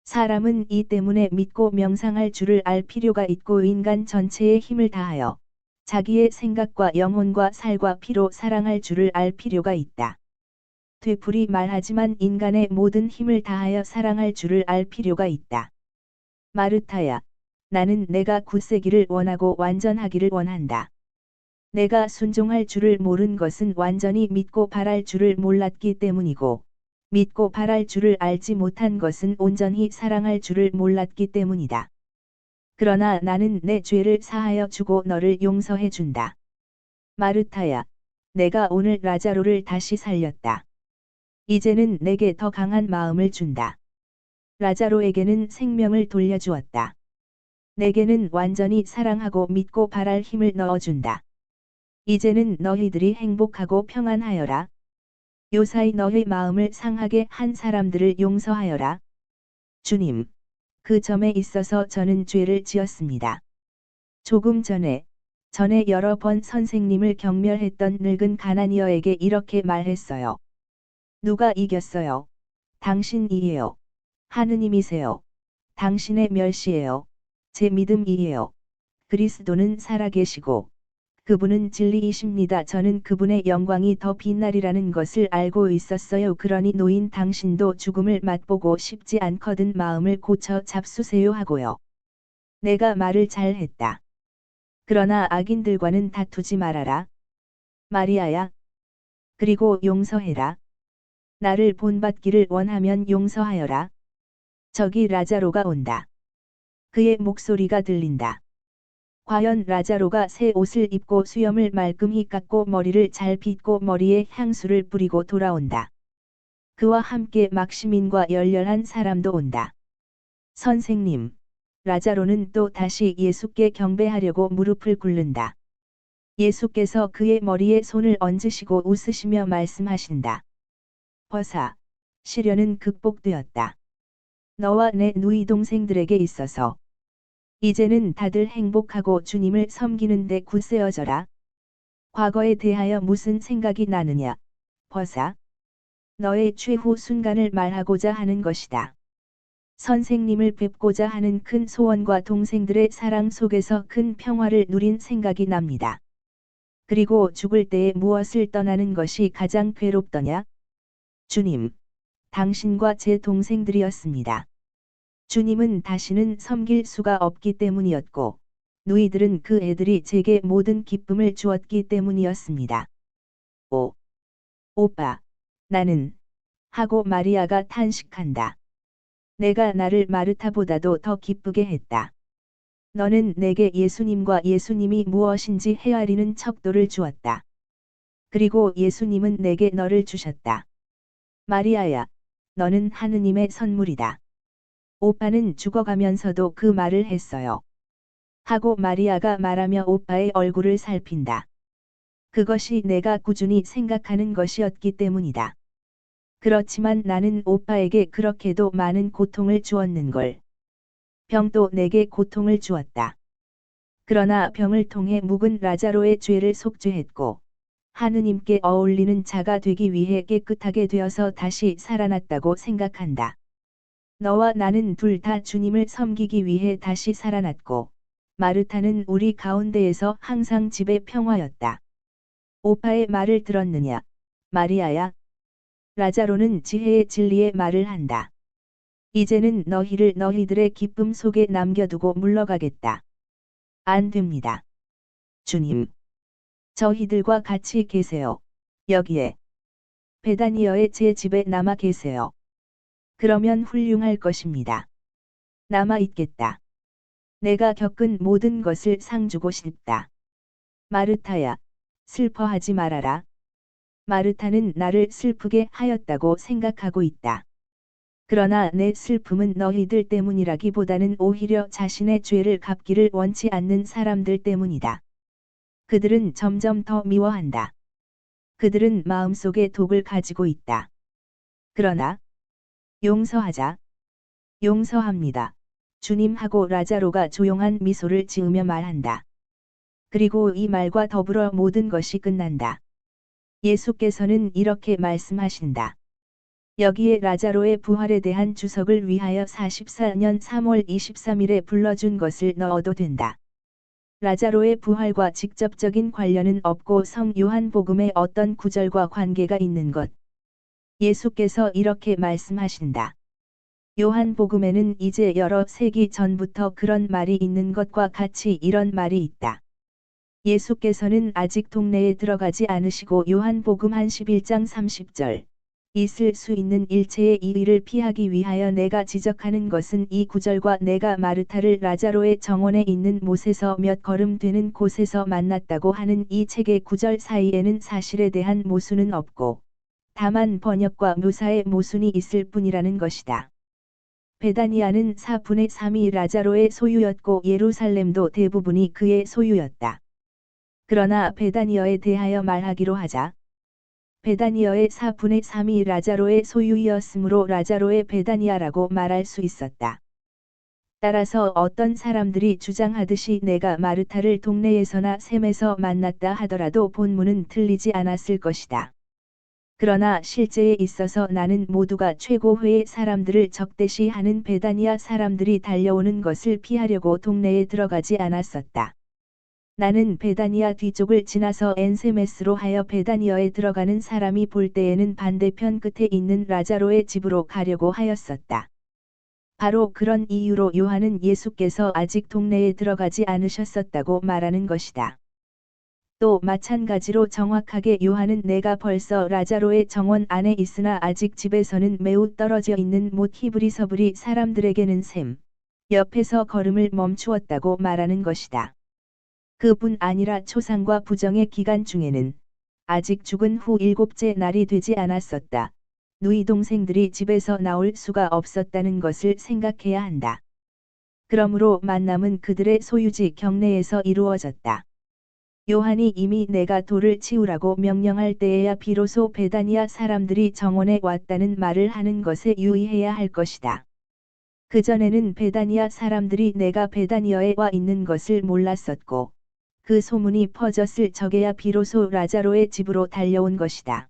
사람은 이 때문에 믿고 명상할 줄을 알 필요가 있고 인간 전체의 힘을 다하여 자기의 생각과 영혼과 살과 피로 사랑할 줄을 알 필요가 있다. 되풀이 말하지만 인간의 모든 힘을 다하여 사랑할 줄을 알 필요가 있다. 마르타야, 나는 내가 굳세기를 원하고 완전하기를 원한다. 내가 순종할 줄을 모른 것은 완전히 믿고 바랄 줄을 몰랐기 때문이고 믿고 바랄 줄을 알지 못한 것은 온전히 사랑할 줄을 몰랐기 때문이다. 그러나 나는 내 죄를 사하여 주고 너를 용서해 준다. 마르타야, 내가 오늘 라자로를 다시 살렸다. 이제는 내게 더 강한 마음을 준다. 라자로에게는 생명을 돌려주었다. 내게는 완전히 사랑하고 믿고 바랄 힘을 넣어준다. 이제는 너희들이 행복하고 평안하여라. 요사이 너희 마음을 상하게 한 사람들을 용서하여라. 주님, 그 점에 있어서 저는 죄를 지었습니다. 조금 전에 전에 여러 번 선생님을 경멸했던 늙은 가나니어에게 이렇게 말했어요. 누가 이겼어요? 당신이에요. 하느님이세요. 당신의 멸시예요. 제 믿음이에요. 그리스도는 살아계시고 그분은 진리이십니다. 저는 그분의 영광이 더 빛나리라는 것을 알고 있었어요. 그러니 노인 당신도 죽음을 맛보고 싶지 않거든 마음을 고쳐 잡수세요 하고요. 내가 말을 잘했다. 그러나 악인들과는 다투지 말아라. 마리아야. 그리고 용서해라. 나를 본받기를 원하면 용서하여라. 저기 라자로가 온다. 그의 목소리가 들린다. 과연 라자로가 새 옷을 입고 수염을 말끔히 깎고 머리를 잘 빗고 머리에 향수를 뿌리고 돌아온다. 그와 함께 막시민과 열렬한 사람도 온다. 선생님, 라자로는 또 다시 예수께 경배하려고 무릎을 꿇는다. 예수께서 그의 머리에 손을 얹으시고 웃으시며 말씀하신다. 벗아, 시련은 극복되었다. 너와 내 누이 동생들에게 있어서 이제는 다들 행복하고 주님을 섬기는 데 굳세어져라. 과거에 대하여 무슨 생각이 나느냐? 벗아. 너의 최후 순간을 말하고자 하는 것이다. 선생님을 뵙고자 하는 큰 소원과 동생들의 사랑 속에서 큰 평화를 누린 생각이 납니다. 그리고 죽을 때에 무엇을 떠나는 것이 가장 괴롭더냐? 주님, 당신과 제 동생들이었습니다. 주님은 다시는 섬길 수가 없기 때문이었고, 누이들은 그 애들이 제게 모든 기쁨을 주었기 때문이었습니다. 오빠, 나는, 하고 마리아가 탄식한다. 내가 나를 마르타보다도 더 기쁘게 했다. 너는 내게 예수님과 예수님이 무엇인지 헤아리는 척도를 주었다. 그리고 예수님은 내게 너를 주셨다. 마리아야, 너는 하느님의 선물이다. 오빠는 죽어가면서도 그 말을 했어요. 하고 마리아가 말하며 오빠의 얼굴을 살핀다. 그것이 내가 꾸준히 생각하는 것이었기 때문이다. 그렇지만 나는 오빠에게 그렇게도 많은 고통을 주었는걸. 병도 내게 고통을 주었다. 그러나 병을 통해 묵은 라자로의 죄를 속죄했고, 하느님께 어울리는 자가 되기 위해 깨끗하게 되어서 다시 살아났다고 생각한다. 너와 나는 둘 다 주님을 섬기기 위해 다시 살아났고, 마르타는 우리 가운데에서 항상 집에 평화였다. 오빠의 말을 들었느냐, 마리아야? 라자로는 지혜의 진리의 말을 한다. 이제는 너희를 너희들의 기쁨 속에 남겨두고 물러가겠다. 안 됩니다. 주님. 저희들과 같이 계세요. 여기에. 베다니어의 제 집에 남아 계세요. 그러면 훌륭할 것입니다. 남아 있겠다. 내가 겪은 모든 것을 상주고 싶다. 마르타야, 슬퍼하지 말아라. 마르타는 나를 슬프게 하였다고 생각하고 있다. 그러나 내 슬픔은 너희들 때문이라기보다는 오히려 자신의 죄를 갚기를 원치 않는 사람들 때문이다. 그들은 점점 더 미워한다. 그들은 마음속에 독을 가지고 있다. 그러나 용서하자. 용서합니다. 주님하고 라자로가 조용한 미소를 지으며 말한다. 그리고 이 말과 더불어 모든 것이 끝난다. 예수께서는 이렇게 말씀하신다. 여기에 라자로의 부활에 대한 주석을 위하여 44년 3월 23일에 불러준 것을 넣어도 된다. 라자로의 부활과 직접적인 관련은 없고 성 요한복음의 어떤 구절과 관계가 있는 것. 예수께서 이렇게 말씀하신다. 요한복음에는 이제 여러 세기 전부터 그런 말이 있는 것과 같이 이런 말이 있다. 예수께서는 아직 동네에 들어가지 않으시고 요한복음 한 11장 30절. 있을 수 있는 일체의 이의를 피하기 위하여 내가 지적하는 것은 이 구절과 내가 마르타를 라자로의 정원에 있는 못에서 몇 걸음 되는 곳에서 만났다고 하는 이 책의 구절 사이에는 사실에 대한 모순은 없고, 다만 번역과 묘사의 모순이 있을 뿐이라는 것이다. 베다니아는 4분의 3이 라자로의 소유였고 예루살렘도 대부분이 그의 소유였다. 그러나 베다니어에 대하여 말하기로 하자. 베다니어의 4분의 3이 라자로의 소유이었으므로 라자로의 베다니아라고 말할 수 있었다. 따라서 어떤 사람들이 주장하듯이 내가 마르타를 동네에서나 샘에서 만났다 하더라도 본문은 틀리지 않았을 것이다. 그러나 실제에 있어서 나는 모두가 최고회의 사람들을 적대시하는 베다니아 사람들이 달려오는 것을 피하려고 동네에 들어가지 않았었다. 나는 베다니아 뒤쪽을 지나서 엔세메스로 하여 베다니아에 들어가는 사람이 볼 때에는 반대편 끝에 있는 라자로의 집으로 가려고 하였었다. 바로 그런 이유로 요한은 예수께서 아직 동네에 들어가지 않으셨었다고 말하는 것이다. 또 마찬가지로 정확하게 요한은 내가 벌써 라자로의 정원 안에 있으나 아직 집에서는 매우 떨어져 있는 못 히브리서브리 사람들에게는 샘 옆에서 걸음을 멈추었다고 말하는 것이다. 그뿐 아니라 초상과 부정의 기간 중에는 아직 죽은 후 7째 날이 되지 않았었다. 누이 동생들이 집에서 나올 수가 없었다는 것을 생각해야 한다. 그러므로 만남은 그들의 소유지 경내에서 이루어졌다. 요한이 이미 내가 돌을 치우라고 명령할 때에야 비로소 베다니아 사람들이 정원에 왔다는 말을 하는 것에 유의해야 할 것이다. 그전에는 베다니아 사람들이 내가 베다니아에 와 있는 것을 몰랐었고, 그 소문이 퍼졌을 적에야 비로소 라자로의 집으로 달려온 것이다.